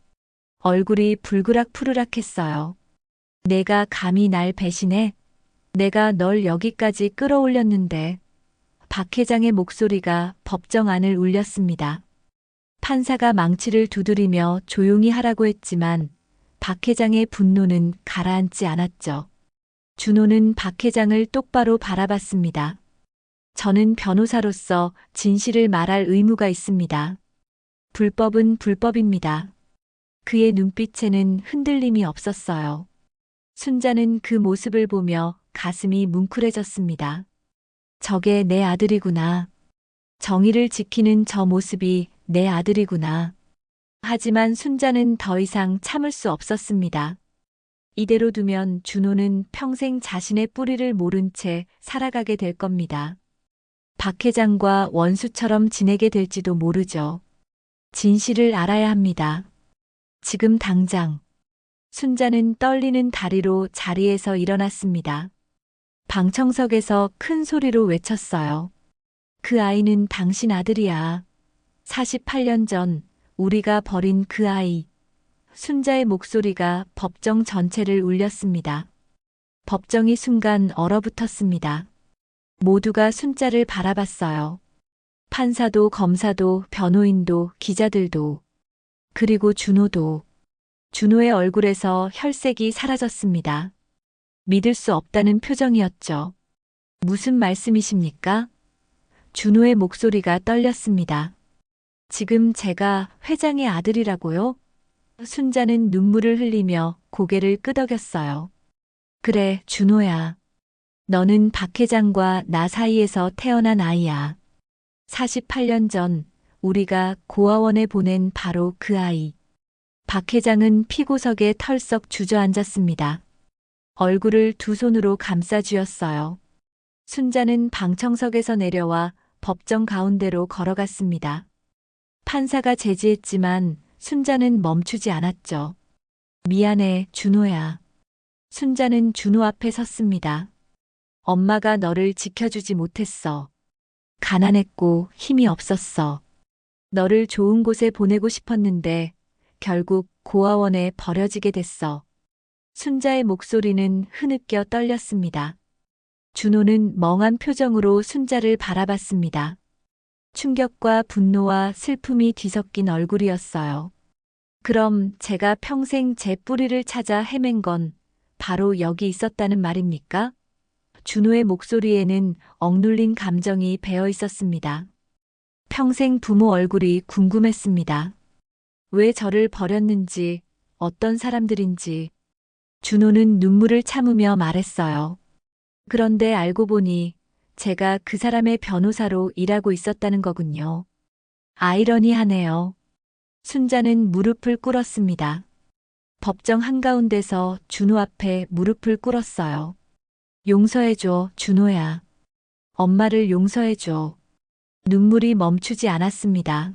얼굴이 불그락푸르락했어요. 내가 감히 날 배신해? 내가 널 여기까지 끌어올렸는데. 박 회장의 목소리가 법정 안을 울렸습니다. 판사가 망치를 두드리며 조용히 하라고 했지만 박 회장의 분노는 가라앉지 않았죠. 준호는 박 회장을 똑바로 바라봤습니다. 저는 변호사로서 진실을 말할 의무가 있습니다. 불법은 불법입니다. 그의 눈빛에는 흔들림이 없었어요. 순자는 그 모습을 보며 가슴이 뭉클해졌습니다. 저게 내 아들이구나. 정의를 지키는 저 모습이 내 아들이구나. 하지만 순자는 더 이상 참을 수 없었습니다. 이대로 두면 준호는 평생 자신의 뿌리를 모른 채 살아가게 될 겁니다. 박 회장과 원수처럼 지내게 될지도 모르죠. 진실을 알아야 합니다. 지금 당장. 순자는 떨리는 다리로 자리에서 일어났습니다. 방청석에서 큰 소리로 외쳤어요. 그 아이는 당신 아들이야. 48년 전 우리가 버린 그 아이. 순자의 목소리가 법정 전체를 울렸습니다. 법정이 순간 얼어붙었습니다. 모두가 순자를 바라봤어요. 판사도 검사도 변호인도 기자들도. 그리고 준호도. 준호의 얼굴에서 혈색이 사라졌습니다. 믿을 수 없다는 표정이었죠. 무슨 말씀이십니까? 준호의 목소리가 떨렸습니다. 지금 제가 회장의 아들이라고요? 순자는 눈물을 흘리며 고개를 끄덕였어요. 그래, 준호야. 너는 박 회장과 나 사이에서 태어난 아이야. 48년 전 우리가 고아원에 보낸 바로 그 아이. 박 회장은 피고석에 털썩 주저앉았습니다. 얼굴을 두 손으로 감싸 쥐었어요. 순자는 방청석에서 내려와 법정 가운데로 걸어갔습니다. 판사가 제지했지만 순자는 멈추지 않았죠. 미안해, 준호야. 순자는 준호 앞에 섰습니다. 엄마가 너를 지켜주지 못했어. 가난했고 힘이 없었어. 너를 좋은 곳에 보내고 싶었는데 결국 고아원에 버려지게 됐어. 순자의 목소리는 흐느껴 떨렸습니다. 준호는 멍한 표정으로 순자를 바라봤습니다. 충격과 분노와 슬픔이 뒤섞인 얼굴이었어요. 그럼 제가 평생 제 뿌리를 찾아 헤맨 건 바로 여기 있었다는 말입니까? 준호의 목소리에는 억눌린 감정이 배어 있었습니다. 평생 부모 얼굴이 궁금했습니다. 왜 저를 버렸는지, 어떤 사람들인지. 준호는 눈물을 참으며 말했어요. 그런데 알고 보니 제가 그 사람의 변호사로 일하고 있었다는 거군요. 아이러니하네요. 순자는 무릎을 꿇었습니다. 법정 한가운데서 준호 앞에 무릎을 꿇었어요. 용서해줘, 준호야. 엄마를 용서해줘. 눈물이 멈추지 않았습니다.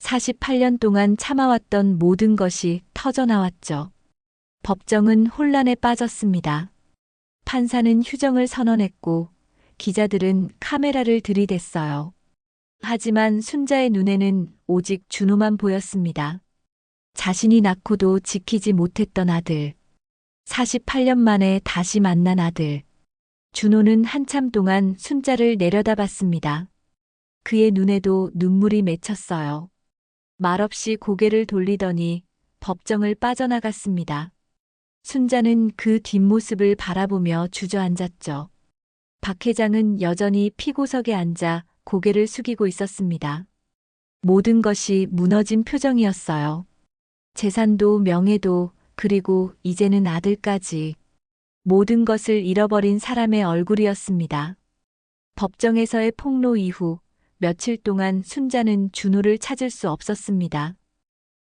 48년 동안 참아왔던 모든 것이 터져나왔죠. 법정은 혼란에 빠졌습니다. 판사는 휴정을 선언했고 기자들은 카메라를 들이댔어요. 하지만 순자의 눈에는 오직 준호만 보였습니다. 자신이 낳고도 지키지 못했던 아들. 48년 만에 다시 만난 아들. 준호는 한참 동안 순자를 내려다봤습니다. 그의 눈에도 눈물이 맺혔어요. 말없이 고개를 돌리더니 법정을 빠져나갔습니다. 순자는 그 뒷모습을 바라보며 주저앉았죠. 박 회장은 여전히 피고석에 앉아 고개를 숙이고 있었습니다. 모든 것이 무너진 표정이었어요. 재산도 명예도 그리고 이제는 아들까지. 모든 것을 잃어버린 사람의 얼굴이었습니다. 법정에서의 폭로 이후 며칠 동안 순자는 준호를 찾을 수 없었습니다.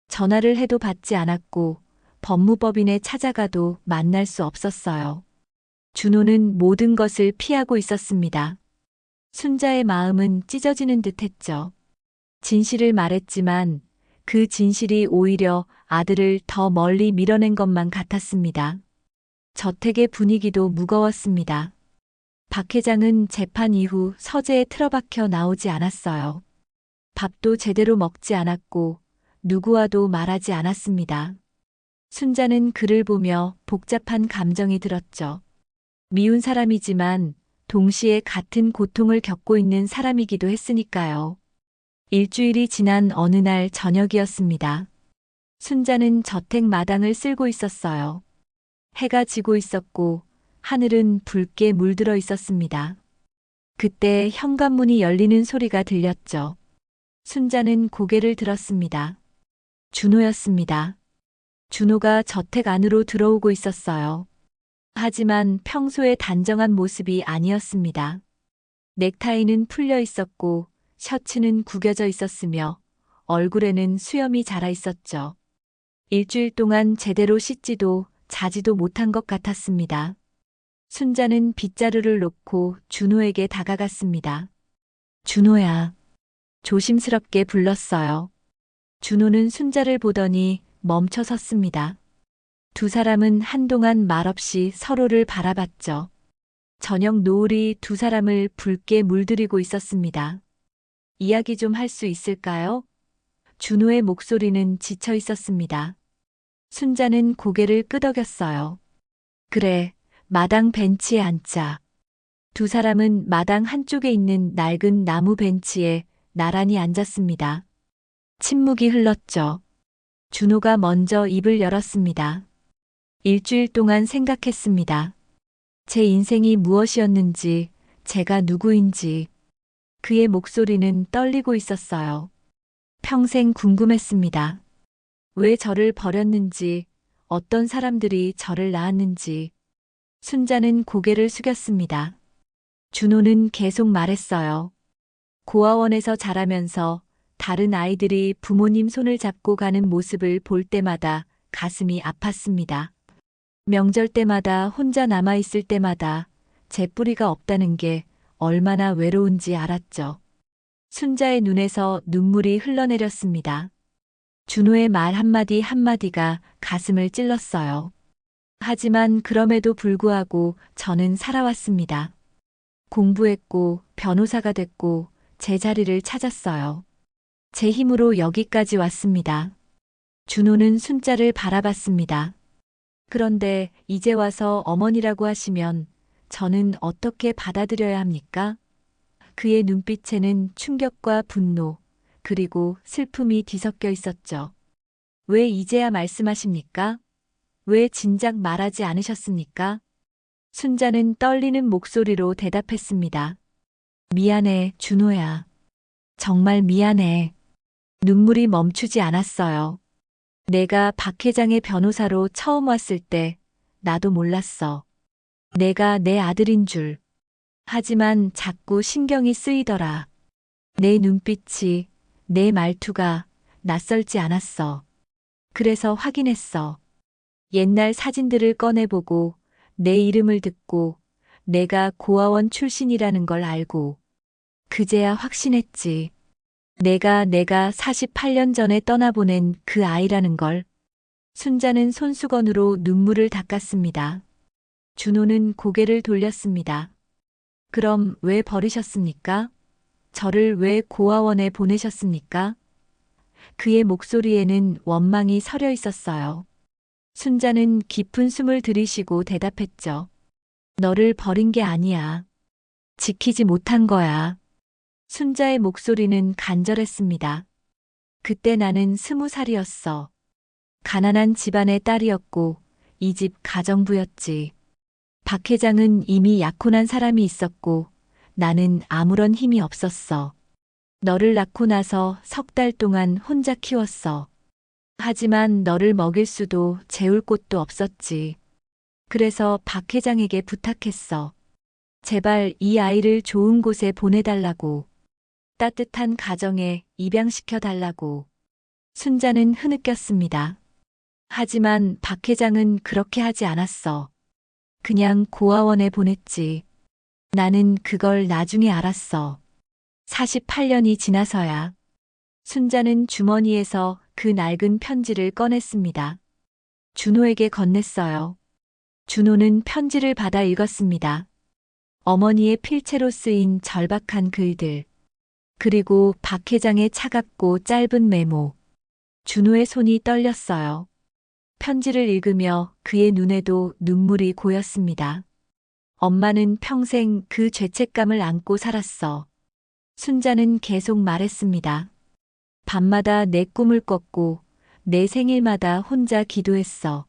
전화를 해도 받지 않았고 법무법인에 찾아가도 만날 수 없었어요. 준호는 모든 것을 피하고 있었습니다. 순자의 마음은 찢어지는 듯 했죠. 진실을 말했지만 그 진실이 오히려 아들을 더 멀리 밀어낸 것만 같았습니다. 저택의 분위기도 무거웠습니다. 박 회장은 재판 이후 서재에 틀어박혀 나오지 않았어요. 밥도 제대로 먹지 않았고 누구와도 말하지 않았습니다. 순자는 그를 보며 복잡한 감정이 들었죠. 미운 사람이지만 동시에 같은 고통을 겪고 있는 사람이기도 했으니까요. 일주일이 지난 어느 날 저녁이었습니다. 순자는 저택 마당을 쓸고 있었어요. 해가 지고 있었고 하늘은 붉게 물들어 있었습니다. 그때 현관문이 열리는 소리가 들렸죠. 순자는 고개를 들었습니다. 준호였습니다. 준호가 저택 안으로 들어오고 있었어요. 하지만 평소의 단정한 모습이 아니었습니다. 넥타이는 풀려 있었고 셔츠는 구겨져 있었으며 얼굴에는 수염이 자라 있었죠. 일주일 동안 제대로 씻지도 자지도 못한 것 같았습니다. 순자는 빗자루를 놓고 준호에게 다가갔습니다. 준호야. 조심스럽게 불렀어요. 준호는 순자를 보더니 멈춰 섰습니다. 두 사람은 한동안 말없이 서로를 바라봤죠. 저녁 노을이 두 사람을 붉게 물들이고 있었습니다. 이야기 좀 할 수 있을까요? 준호의 목소리는 지쳐 있었습니다. 순자는 고개를 끄덕였어요. 그래, 마당 벤치에 앉자. 두 사람은 마당 한쪽에 있는 낡은 나무 벤치에 나란히 앉았습니다. 침묵이 흘렀죠. 준호가 먼저 입을 열었습니다. 일주일 동안 생각했습니다. 제 인생이 무엇이었는지, 제가 누구인지. 그의 목소리는 떨리고 있었어요. 평생 궁금했습니다. 왜 저를 버렸는지, 어떤 사람들이 저를 낳았는지. 순자는 고개를 숙였습니다. 준호는 계속 말했어요. 고아원에서 자라면서 다른 아이들이 부모님 손을 잡고 가는 모습을 볼 때마다 가슴이 아팠습니다. 명절 때마다 혼자 남아있을 때마다 제 뿌리가 없다는 게 얼마나 외로운지 알았죠. 순자의 눈에서 눈물이 흘러내렸습니다. 준호의 말 한마디 한마디가 가슴을 찔렀어요. 하지만 그럼에도 불구하고 저는 살아왔습니다. 공부했고 변호사가 됐고 제 자리를 찾았어요. 제 힘으로 여기까지 왔습니다. 준호는 순자를 바라봤습니다. 그런데 이제 와서 어머니라고 하시면 저는 어떻게 받아들여야 합니까? 그의 눈빛에는 충격과 분노, 그리고 슬픔이 뒤섞여 있었죠. 왜 이제야 말씀하십니까? 왜 진작 말하지 않으셨습니까? 순자는 떨리는 목소리로 대답했습니다. 미안해, 준호야. 정말 미안해. 눈물이 멈추지 않았어요. 내가 박 회장의 변호사로 처음 왔을 때 나도 몰랐어. 내가 내 아들인 줄. 하지만 자꾸 신경이 쓰이더라. 내 눈빛이, 내 말투가 낯설지 않았어. 그래서 확인했어. 옛날 사진들을 꺼내보고 내 이름을 듣고 내가 고아원 출신이라는 걸 알고 그제야 확신했지. 내가 48년 전에 떠나보낸 그 아이라는 걸. 순자는 손수건으로 눈물을 닦았습니다. 준호는 고개를 돌렸습니다. 그럼 왜 버리셨습니까? 저를 왜 고아원에 보내셨습니까? 그의 목소리에는 원망이 서려 있었어요. 순자는 깊은 숨을 들이쉬고 대답했죠. 너를 버린 게 아니야. 지키지 못한 거야. 순자의 목소리는 간절했습니다. 그때 나는 20살이었어. 가난한 집안의 딸이었고 이 집 가정부였지. 박 회장은 이미 약혼한 사람이 있었고 나는 아무런 힘이 없었어. 너를 낳고 나서 3달 동안 혼자 키웠어. 하지만 너를 먹일 수도 재울 곳도 없었지. 그래서 박 회장에게 부탁했어. 제발 이 아이를 좋은 곳에 보내달라고. 따뜻한 가정에 입양시켜 달라고. 순자는 흐느꼈습니다. 하지만 박 회장은 그렇게 하지 않았어. 그냥 고아원에 보냈지. 나는 그걸 나중에 알았어. 48년이 지나서야. 순자는 주머니에서 그 낡은 편지를 꺼냈습니다. 준호에게 건넸어요. 준호는 편지를 받아 읽었습니다. 어머니의 필체로 쓰인 절박한 글들, 그리고 박 회장의 차갑고 짧은 메모. 준호의 손이 떨렸어요. 편지를 읽으며 그의 눈에도 눈물이 고였습니다. 엄마는 평생 그 죄책감을 안고 살았어. 순자는 계속 말했습니다. 밤마다 내 꿈을 꿨고 내 생일마다 혼자 기도했어.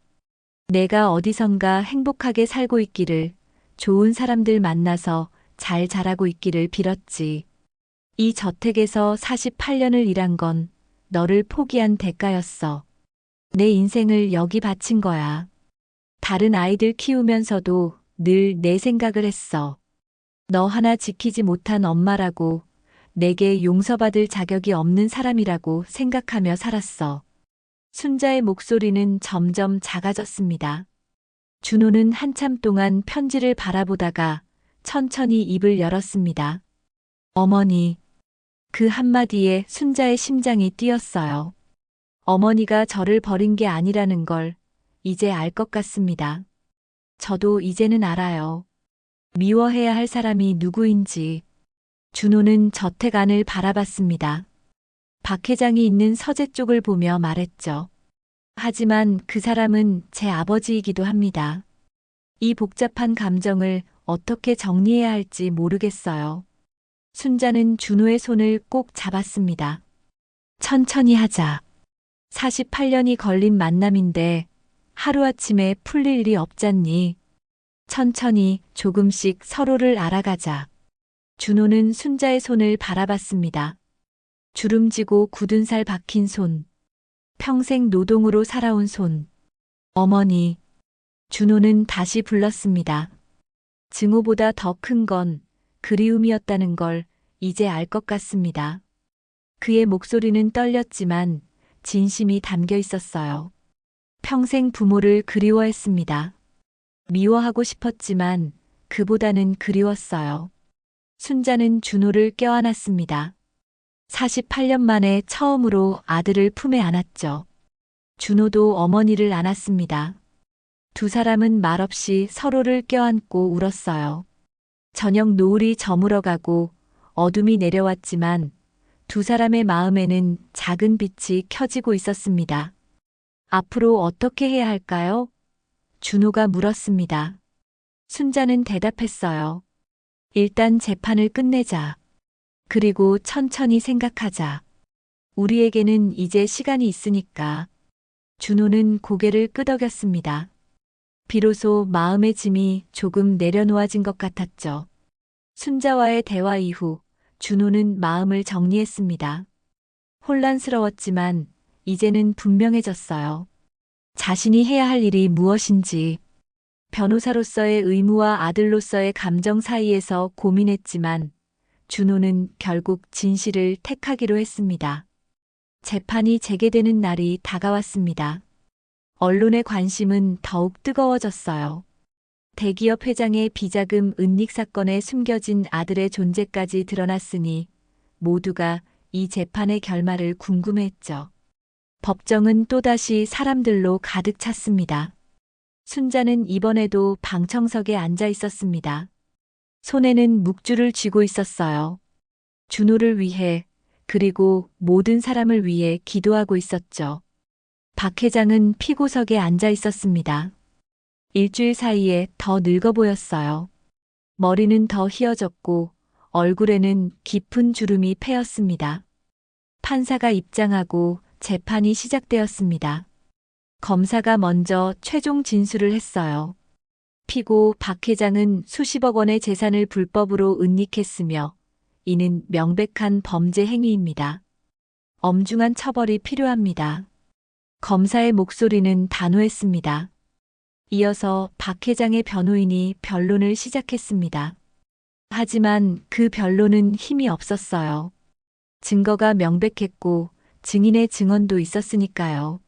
내가 어디선가 행복하게 살고 있기를, 좋은 사람들 만나서 잘 자라고 있기를 빌었지. 이 저택에서 48년을 일한 건 너를 포기한 대가였어. 내 인생을 여기 바친 거야. 다른 아이들 키우면서도 늘 내 생각을 했어. 너 하나 지키지 못한 엄마라고, 내게 용서받을 자격이 없는 사람이라고 생각하며 살았어. 순자의 목소리는 점점 작아졌습니다. 준호는 한참 동안 편지를 바라보다가 천천히 입을 열었습니다. 어머니. 그 한마디에 순자의 심장이 뛰었어요. 어머니가 저를 버린 게 아니라는 걸 이제 알 것 같습니다. 저도 이제는 알아요. 미워해야 할 사람이 누구인지. 준호는 저택 안을 바라봤습니다. 박 회장이 있는 서재 쪽을 보며 말했죠. 하지만 그 사람은 제 아버지이기도 합니다. 이 복잡한 감정을 어떻게 정리해야 할지 모르겠어요. 순자는 준호의 손을 꼭 잡았습니다. 천천히 하자. 48년이 걸린 만남인데 하루아침에 풀릴 일이 없잖니. 천천히 조금씩 서로를 알아가자. 준호는 순자의 손을 바라봤습니다. 주름지고 굳은 살 박힌 손. 평생 노동으로 살아온 손. 어머니. 준호는 다시 불렀습니다. 증오보다 더 큰 건 그리움이었다는 걸 이제 알 것 같습니다. 그의 목소리는 떨렸지만 진심이 담겨 있었어요. 평생 부모를 그리워했습니다. 미워하고 싶었지만 그보다는 그리웠어요. 순자는 준호를 껴안았습니다. 48년 만에 처음으로 아들을 품에 안았죠. 준호도 어머니를 안았습니다. 두 사람은 말없이 서로를 껴안고 울었어요. 저녁 노을이 저물어가고 어둠이 내려왔지만 두 사람의 마음에는 작은 빛이 켜지고 있었습니다. 앞으로 어떻게 해야 할까요? 준호가 물었습니다. 순자는 대답했어요. 일단 재판을 끝내자. 그리고 천천히 생각하자. 우리에게는 이제 시간이 있으니까. 준호는 고개를 끄덕였습니다. 비로소 마음의 짐이 조금 내려놓아진 것 같았죠. 순자와의 대화 이후 준호는 마음을 정리했습니다. 혼란스러웠지만 이제는 분명해졌어요. 자신이 해야 할 일이 무엇인지. 변호사로서의 의무와 아들로서의 감정 사이에서 고민했지만 준호는 결국 진실을 택하기로 했습니다. 재판이 재개되는 날이 다가왔습니다. 언론의 관심은 더욱 뜨거워졌어요. 대기업 회장의 비자금 은닉 사건에 숨겨진 아들의 존재까지 드러났으니 모두가 이 재판의 결말을 궁금해했죠. 법정은 또다시 사람들로 가득 찼습니다. 순자는 이번에도 방청석에 앉아 있었습니다. 손에는 묵주를 쥐고 있었어요. 준호를 위해, 그리고 모든 사람을 위해 기도하고 있었죠. 박 회장은 피고석에 앉아 있었습니다. 일주일 사이에 더 늙어 보였어요. 머리는 더 휘어졌고 얼굴에는 깊은 주름이 패였습니다. 판사가 입장하고 재판이 시작되었습니다. 검사가 먼저 최종 진술을 했어요. 피고 박 회장은 수십억 원의 재산을 불법으로 은닉했으며 이는 명백한 범죄 행위입니다. 엄중한 처벌이 필요합니다. 검사의 목소리는 단호했습니다. 이어서 박 회장의 변호인이 변론을 시작했습니다. 하지만 그 변론은 힘이 없었어요. 증거가 명백했고 증인의 증언도 있었으니까요.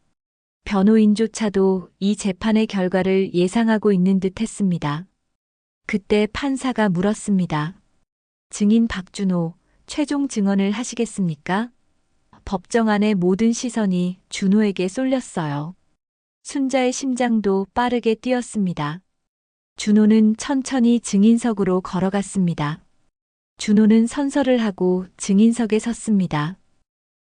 변호인조차도 이 재판의 결과를 예상하고 있는 듯 했습니다. 그때 판사가 물었습니다. 증인 박준호, 최종 증언을 하시겠습니까? 법정 안의 모든 시선이 준호에게 쏠렸어요. 순자의 심장도 빠르게 뛰었습니다. 준호는 천천히 증인석으로 걸어갔습니다. 준호는 선서를 하고 증인석에 섰습니다.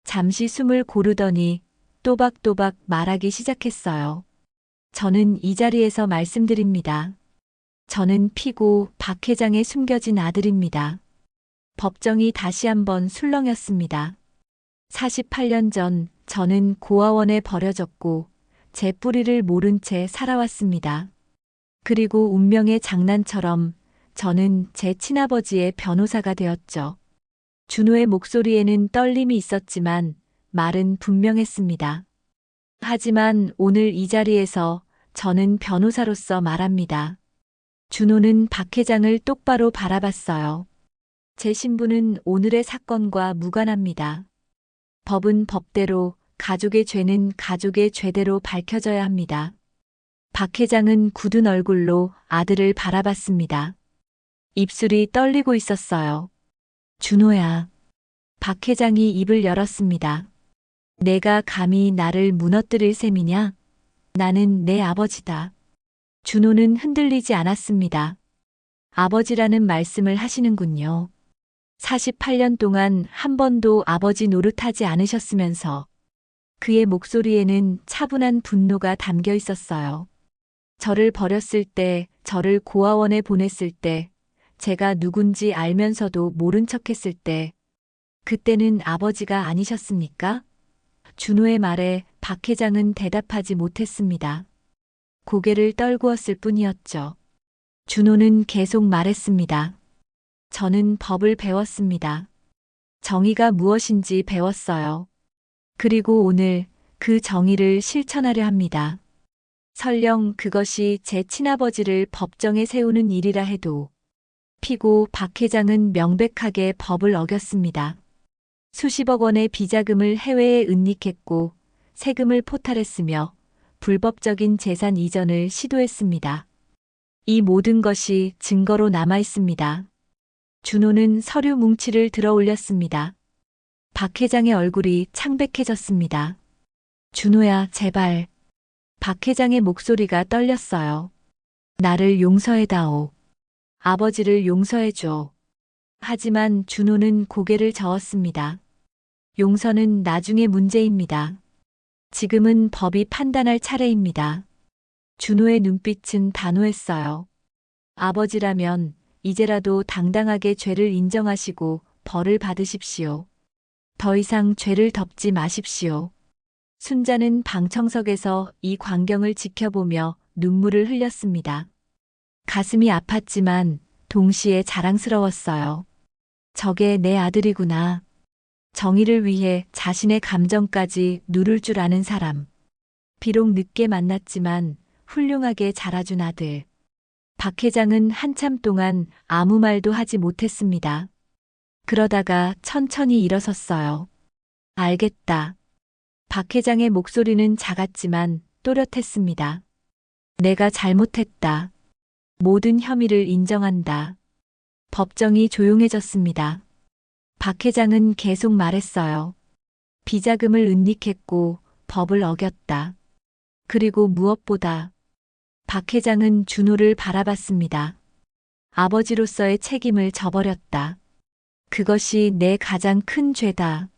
잠시 숨을 고르더니 또박또박 말하기 시작했어요. 저는 이 자리에서 말씀드립니다. 저는 피고 박 회장의 숨겨진 아들입니다. 법정이 다시 한번 술렁였습니다. 48년 전 저는 고아원에 버려졌고 제 뿌리를 모른 채 살아왔습니다. 그리고 운명의 장난처럼 저는 제 친아버지의 변호사가 되었죠. 준호의 목소리에는 떨림이 있었지만 말은 분명했습니다. 하지만 오늘 이 자리에서 저는 변호사로서 말합니다. 준호는 박 회장을 똑바로 바라봤어요. 제 신분은 오늘의 사건과 무관합니다. 법은 법대로, 가족의 죄는 가족의 죄대로 밝혀져야 합니다. 박 회장은 굳은 얼굴로 아들을 바라봤습니다. 입술이 떨리고 있었어요. 준호야. 박 회장이 입을 열었습니다. 내가 감히 나를 무너뜨릴 셈이냐? 나는 내 아버지다. 준호는 흔들리지 않았습니다. 아버지라는 말씀을 하시는군요. 48년 동안 한 번도 아버지 노릇하지 않으셨으면서 그의 목소리에는 차분한 분노가 담겨 있었어요. 저를 버렸을 때, 저를 고아원에 보냈을 때, 제가 누군지 알면서도 모른 척했을 때, 그때는 아버지가 아니셨습니까? 준호의 말에 박 회장은 대답하지 못했습니다. 고개를 떨구었을 뿐이었죠. 준호는 계속 말했습니다. 저는 법을 배웠습니다. 정의가 무엇인지 배웠어요. 그리고 오늘 그 정의를 실천하려 합니다. 설령 그것이 제 친아버지를 법정에 세우는 일이라 해도 피고 박 회장은 명백하게 법을 어겼습니다. 수십억 원의 비자금을 해외에 은닉했고 세금을 포탈했으며 불법적인 재산 이전을 시도했습니다. 이 모든 것이 증거로 남아 있습니다. 준호는 서류 뭉치를 들어 올렸습니다. 박 회장의 얼굴이 창백해졌습니다. 준호야, 제발. 박 회장의 목소리가 떨렸어요. 나를 용서해다오. 아버지를 용서해줘. 하지만 준호는 고개를 저었습니다. 용서는 나중의 문제입니다. 지금은 법이 판단할 차례입니다. 준호의 눈빛은 단호했어요. 아버지라면 이제라도 당당하게 죄를 인정하시고 벌을 받으십시오. 더 이상 죄를 덮지 마십시오. 순자는 방청석에서 이 광경을 지켜보며 눈물을 흘렸습니다. 가슴이 아팠지만 동시에 자랑스러웠어요. 저게 내 아들이구나. 정의를 위해 자신의 감정까지 누를 줄 아는 사람. 비록 늦게 만났지만 훌륭하게 자라준 아들. 박 회장은 한참 동안 아무 말도 하지 못했습니다. 그러다가 천천히 일어섰어요. 알겠다. 박 회장의 목소리는 작았지만 또렷했습니다. 내가 잘못했다. 모든 혐의를 인정한다. 법정이 조용해졌습니다. 박 회장은 계속 말했어요. 비자금을 은닉했고 법을 어겼다. 그리고 무엇보다 박 회장은 준호를 바라봤습니다. 아버지로서의 책임을 져버렸다. 그것이 내 가장 큰 죄다.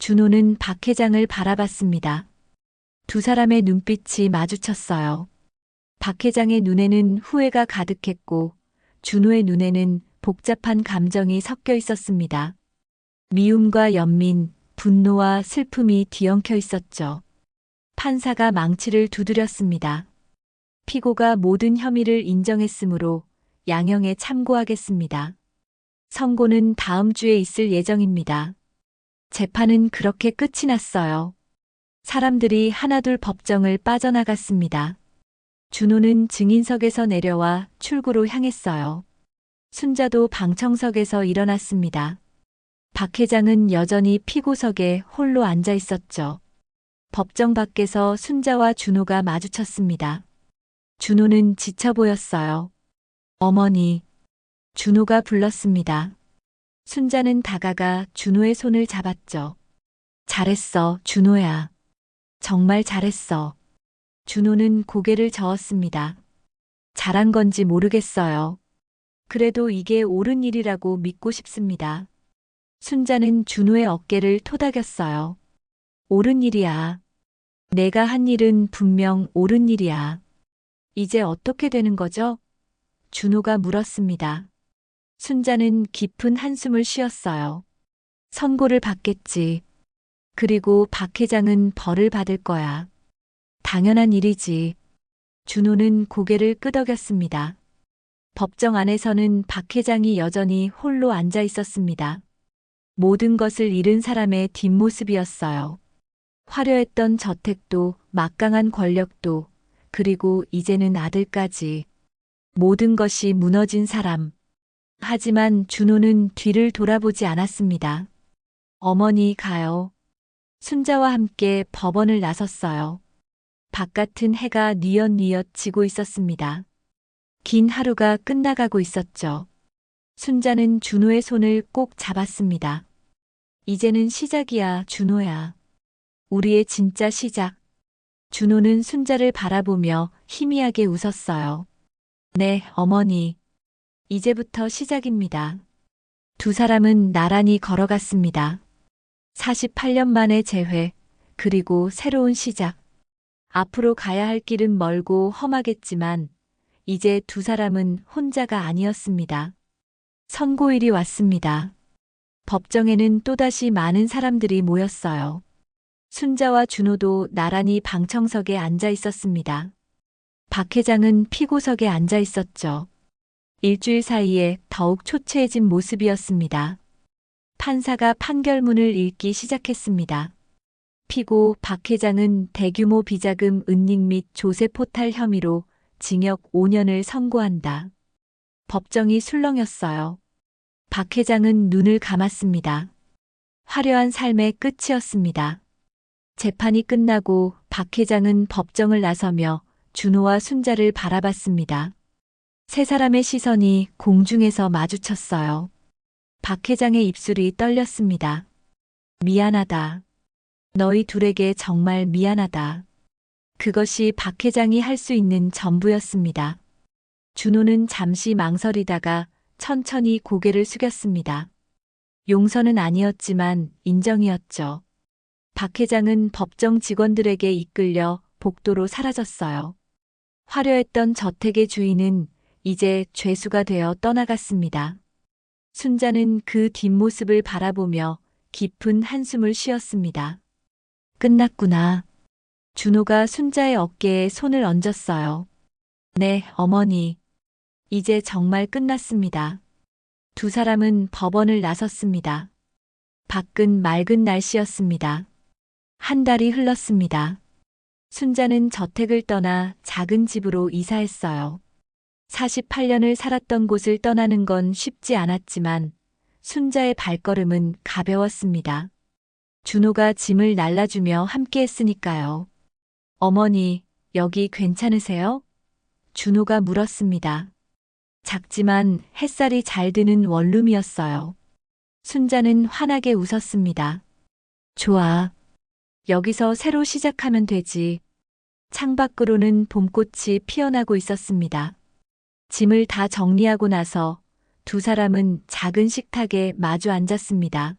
준호는 박 회장을 바라봤습니다. 두 사람의 눈빛이 마주쳤어요. 박 회장의 눈에는 후회가 가득했고 준호의 눈에는 복잡한 감정이 섞여 있었습니다. 미움과 연민, 분노와 슬픔이 뒤엉켜 있었죠. 판사가 망치를 두드렸습니다. 피고가 모든 혐의를 인정했으므로 양형에 참고하겠습니다. 선고는 다음 주에 있을 예정입니다. 재판은 그렇게 끝이 났어요. 사람들이 하나둘 법정을 빠져나갔습니다. 준호는 증인석에서 내려와 출구로 향했어요. 순자도 방청석에서 일어났습니다. 박 회장은 여전히 피고석에 홀로 앉아 있었죠. 법정 밖에서 순자와 준호가 마주쳤습니다. 준호는 지쳐 보였어요. 어머니. 준호가 불렀습니다. 순자는 다가가 준호의 손을 잡았죠. 잘했어, 준호야. 정말 잘했어. 준호는 고개를 저었습니다. 잘한 건지 모르겠어요. 그래도 이게 옳은 일이라고 믿고 싶습니다. 순자는 준호의 어깨를 토닥였어요. 옳은 일이야. 내가 한 일은 분명 옳은 일이야. 이제 어떻게 되는 거죠? 준호가 물었습니다. 순자는 깊은 한숨을 쉬었어요. 선고를 받겠지. 그리고 박 회장은 벌을 받을 거야. 당연한 일이지. 준호는 고개를 끄덕였습니다. 법정 안에서는 박 회장이 여전히 홀로 앉아 있었습니다. 모든 것을 잃은 사람의 뒷모습이었어요. 화려했던 저택도, 막강한 권력도, 그리고 이제는 아들까지. 모든 것이 무너진 사람. 하지만 준호는 뒤를 돌아보지 않았습니다. 어머니 가요. 순자와 함께 법원을 나섰어요. 바깥은 해가 뉘엿뉘엿 지고 있었습니다. 긴 하루가 끝나가고 있었죠. 순자는 준호의 손을 꼭 잡았습니다. 이제는 시작이야, 준호야. 우리의 진짜 시작. 준호는 순자를 바라보며 희미하게 웃었어요. 네, 어머니. 이제부터 시작입니다. 두 사람은 나란히 걸어갔습니다. 48년 만의 재회, 그리고 새로운 시작. 앞으로 가야 할 길은 멀고 험하겠지만, 이제 두 사람은 혼자가 아니었습니다. 선고일이 왔습니다. 법정에는 또다시 많은 사람들이 모였어요. 순자와 준호도 나란히 방청석에 앉아 있었습니다. 박 회장은 피고석에 앉아 있었죠. 일주일 사이에 더욱 초췌해진 모습이었습니다. 판사가 판결문을 읽기 시작했습니다. 피고 박 회장은 대규모 비자금 은닉 및 조세 포탈 혐의로 징역 5년을 선고한다. 법정이 술렁였어요. 박 회장은 눈을 감았습니다. 화려한 삶의 끝이었습니다. 재판이 끝나고 박 회장은 법정을 나서며 준호와 순자를 바라봤습니다. 세 사람의 시선이 공중에서 마주쳤어요. 박 회장의 입술이 떨렸습니다. 미안하다. 너희 둘에게 정말 미안하다. 그것이 박 회장이 할 수 있는 전부였습니다. 준호는 잠시 망설이다가 천천히 고개를 숙였습니다. 용서는 아니었지만 인정이었죠. 박 회장은 법정 직원들에게 이끌려 복도로 사라졌어요. 화려했던 저택의 주인은 이제 죄수가 되어 떠나갔습니다. 순자는 그 뒷모습을 바라보며 깊은 한숨을 쉬었습니다. 끝났구나. 준호가 순자의 어깨에 손을 얹었어요. 네, 어머니. 이제 정말 끝났습니다. 두 사람은 법원을 나섰습니다. 밖은 맑은 날씨였습니다. 한 달이 흘렀습니다. 순자는 저택을 떠나 작은 집으로 이사했어요. 48년을 살았던 곳을 떠나는 건 쉽지 않았지만 순자의 발걸음은 가벼웠습니다. 준호가 짐을 날라주며 함께 했으니까요. 어머니, 여기 괜찮으세요? 준호가 물었습니다. 작지만 햇살이 잘 드는 원룸이었어요. 순자는 환하게 웃었습니다. 좋아. 여기서 새로 시작하면 되지. 창밖으로는 봄꽃이 피어나고 있었습니다. 짐을 다 정리하고 나서 두 사람은 작은 식탁에 마주 앉았습니다.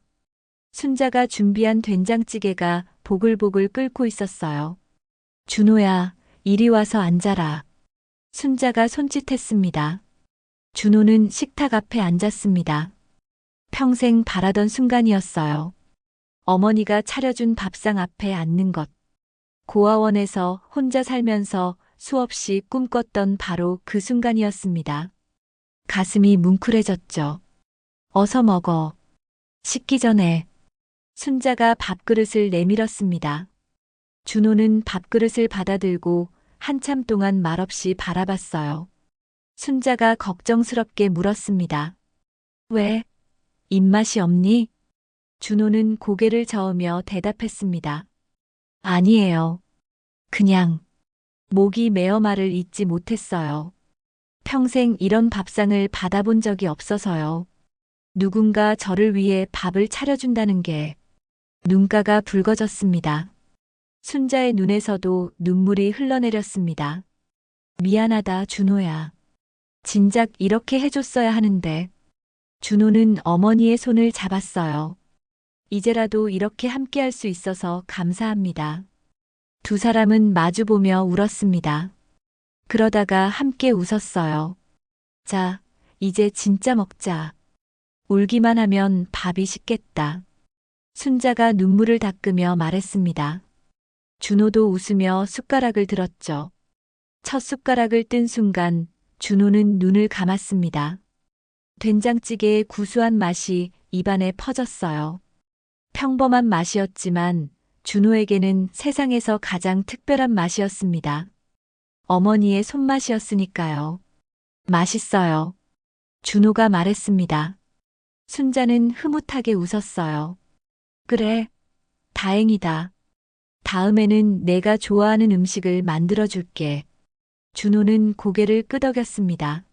순자가 준비한 된장찌개가 보글보글 끓고 있었어요. 준호야, 이리 와서 앉아라. 순자가 손짓했습니다. 준호는 식탁 앞에 앉았습니다. 평생 바라던 순간이었어요. 어머니가 차려준 밥상 앞에 앉는 것. 고아원에서 혼자 살면서 수없이 꿈꿨던 바로 그 순간이었습니다. 가슴이 뭉클해졌죠. 어서 먹어. 식기 전에. 순자가 밥그릇을 내밀었습니다. 준호는 밥그릇을 받아들고 한참 동안 말없이 바라봤어요. 순자가 걱정스럽게 물었습니다. 왜? 입맛이 없니? 준호는 고개를 저으며 대답했습니다. 아니에요. 그냥 목이 메어 말을 잇지 못했어요. 평생 이런 밥상을 받아본 적이 없어서요. 누군가 저를 위해 밥을 차려준다는 게 눈가가 붉어졌습니다. 순자의 눈에서도 눈물이 흘러내렸습니다. 미안하다, 준호야. 진작 이렇게 해줬어야 하는데. 준호는 어머니의 손을 잡았어요. 이제라도 이렇게 함께할 수 있어서 감사합니다. 두 사람은 마주보며 울었습니다. 그러다가 함께 웃었어요. 자, 이제 진짜 먹자. 울기만 하면 밥이 식겠다. 순자가 눈물을 닦으며 말했습니다. 준호도 웃으며 숟가락을 들었죠. 첫 숟가락을 뜬 순간 준호는 눈을 감았습니다. 된장찌개의 구수한 맛이 입안에 퍼졌어요. 평범한 맛이었지만 준호에게는 세상에서 가장 특별한 맛이었습니다. 어머니의 손맛이었으니까요. 맛있어요. 준호가 말했습니다. 순자는 흐뭇하게 웃었어요. 그래, 다행이다. 다음에는 내가 좋아하는 음식을 만들어줄게. 준호는 고개를 끄덕였습니다.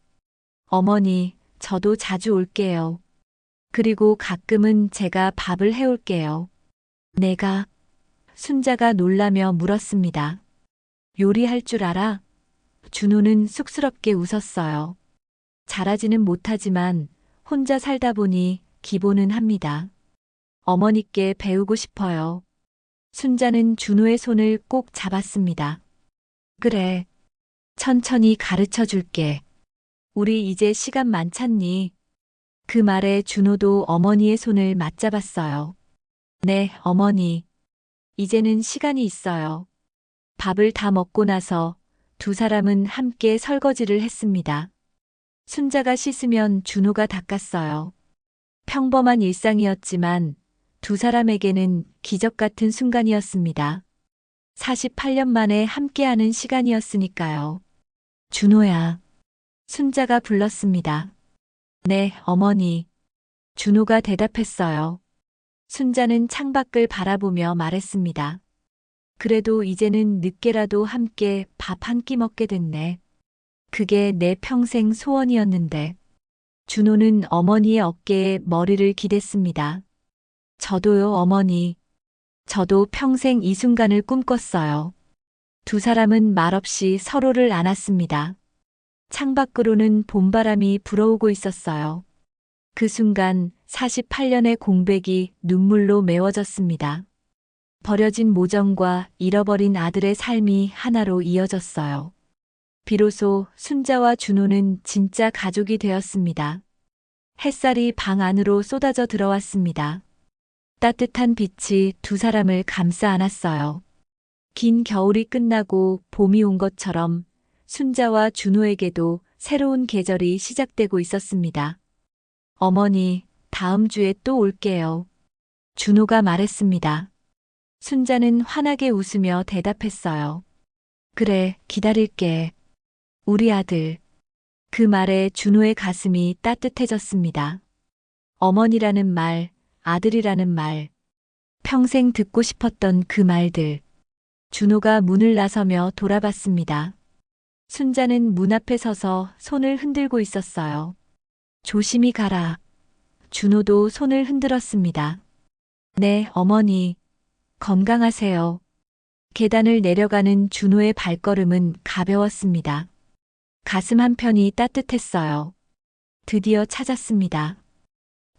어머니, 저도 자주 올게요. 그리고 가끔은 제가 밥을 해올게요. 내가? 순자가 놀라며 물었습니다. 요리할 줄 알아? 준호는 쑥스럽게 웃었어요. 잘하지는 못하지만 혼자 살다 보니 기본은 합니다. 어머니께 배우고 싶어요. 순자는 준호의 손을 꼭 잡았습니다. 그래. 천천히 가르쳐 줄게. 우리 이제 시간 많잖니? 그 말에 준호도 어머니의 손을 맞잡았어요. 네, 어머니. 이제는 시간이 있어요. 밥을 다 먹고 나서 두 사람은 함께 설거지를 했습니다. 순자가 씻으면 준호가 닦았어요. 평범한 일상이었지만 두 사람에게는 기적 같은 순간이었습니다. 48년 만에 함께하는 시간이었으니까요. 준호야. 순자가 불렀습니다. 네, 어머니. 준호가 대답했어요. 순자는 창밖을 바라보며 말했습니다. 그래도 이제는 늦게라도 함께 밥 한 끼 먹게 됐네. 그게 내 평생 소원이었는데. 준호는 어머니의 어깨에 머리를 기댔습니다. 저도요, 어머니. 저도 평생 이 순간을 꿈꿨어요. 두 사람은 말없이 서로를 안았습니다. 창밖으로는 봄바람이 불어오고 있었어요. 그 순간 48년의 공백이 눈물로 메워졌습니다. 버려진 모정과 잃어버린 아들의 삶이 하나로 이어졌어요. 비로소 순자와 준호는 진짜 가족이 되었습니다. 햇살이 방 안으로 쏟아져 들어왔습니다. 따뜻한 빛이 두 사람을 감싸 안았어요. 긴 겨울이 끝나고 봄이 온 것처럼 순자와 준호에게도 새로운 계절이 시작되고 있었습니다. 어머니, 다음 주에 또 올게요. 준호가 말했습니다. 순자는 환하게 웃으며 대답했어요. 그래, 기다릴게. 우리 아들. 그 말에 준호의 가슴이 따뜻해졌습니다. 어머니라는 말, 아들이라는 말. 평생 듣고 싶었던 그 말들. 준호가 문을 나서며 돌아봤습니다. 순자는 문 앞에 서서 손을 흔들고 있었어요. 조심히 가라. 준호도 손을 흔들었습니다. 네, 어머니. 건강하세요. 계단을 내려가는 준호의 발걸음은 가벼웠습니다. 가슴 한편이 따뜻했어요. 드디어 찾았습니다.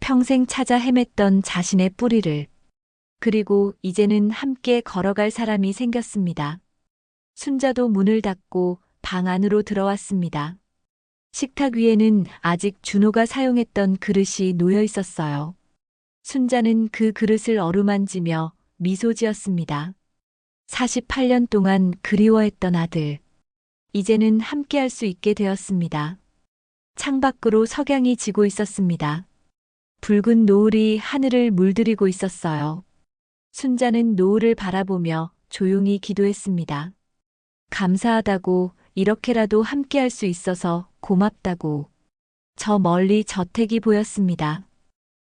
평생 찾아 헤맸던 자신의 뿌리를. 그리고 이제는 함께 걸어갈 사람이 생겼습니다. 순자도 문을 닫고 방 안으로 들어왔습니다. 식탁 위에는 아직 준호가 사용했던 그릇이 놓여 있었어요. 순자는 그 그릇을 어루만지며 미소 지었습니다. 48년 동안 그리워했던 아들. 이제는 함께할 수 있게 되었습니다. 창밖으로 석양이 지고 있었습니다. 붉은 노을이 하늘을 물들이고 있었어요. 순자는 노을을 바라보며 조용히 기도했습니다. 감사하다고, 이렇게라도 함께할 수 있어서 고맙다고. 저 멀리 저택이 보였습니다.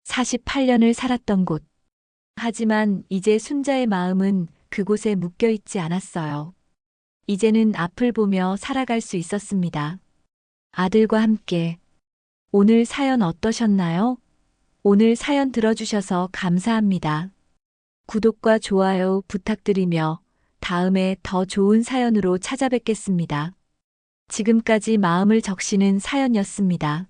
48년을 살았던 곳. 하지만 이제 순자의 마음은 그곳에 묶여 있지 않았어요. 이제는 앞을 보며 살아갈 수 있었습니다. 아들과 함께. 오늘 사연 어떠셨나요? 오늘 사연 들어주셔서 감사합니다. 구독과 좋아요 부탁드리며 다음에 더 좋은 사연으로 찾아뵙겠습니다. 지금까지 마음을 적시는 사연이었습니다.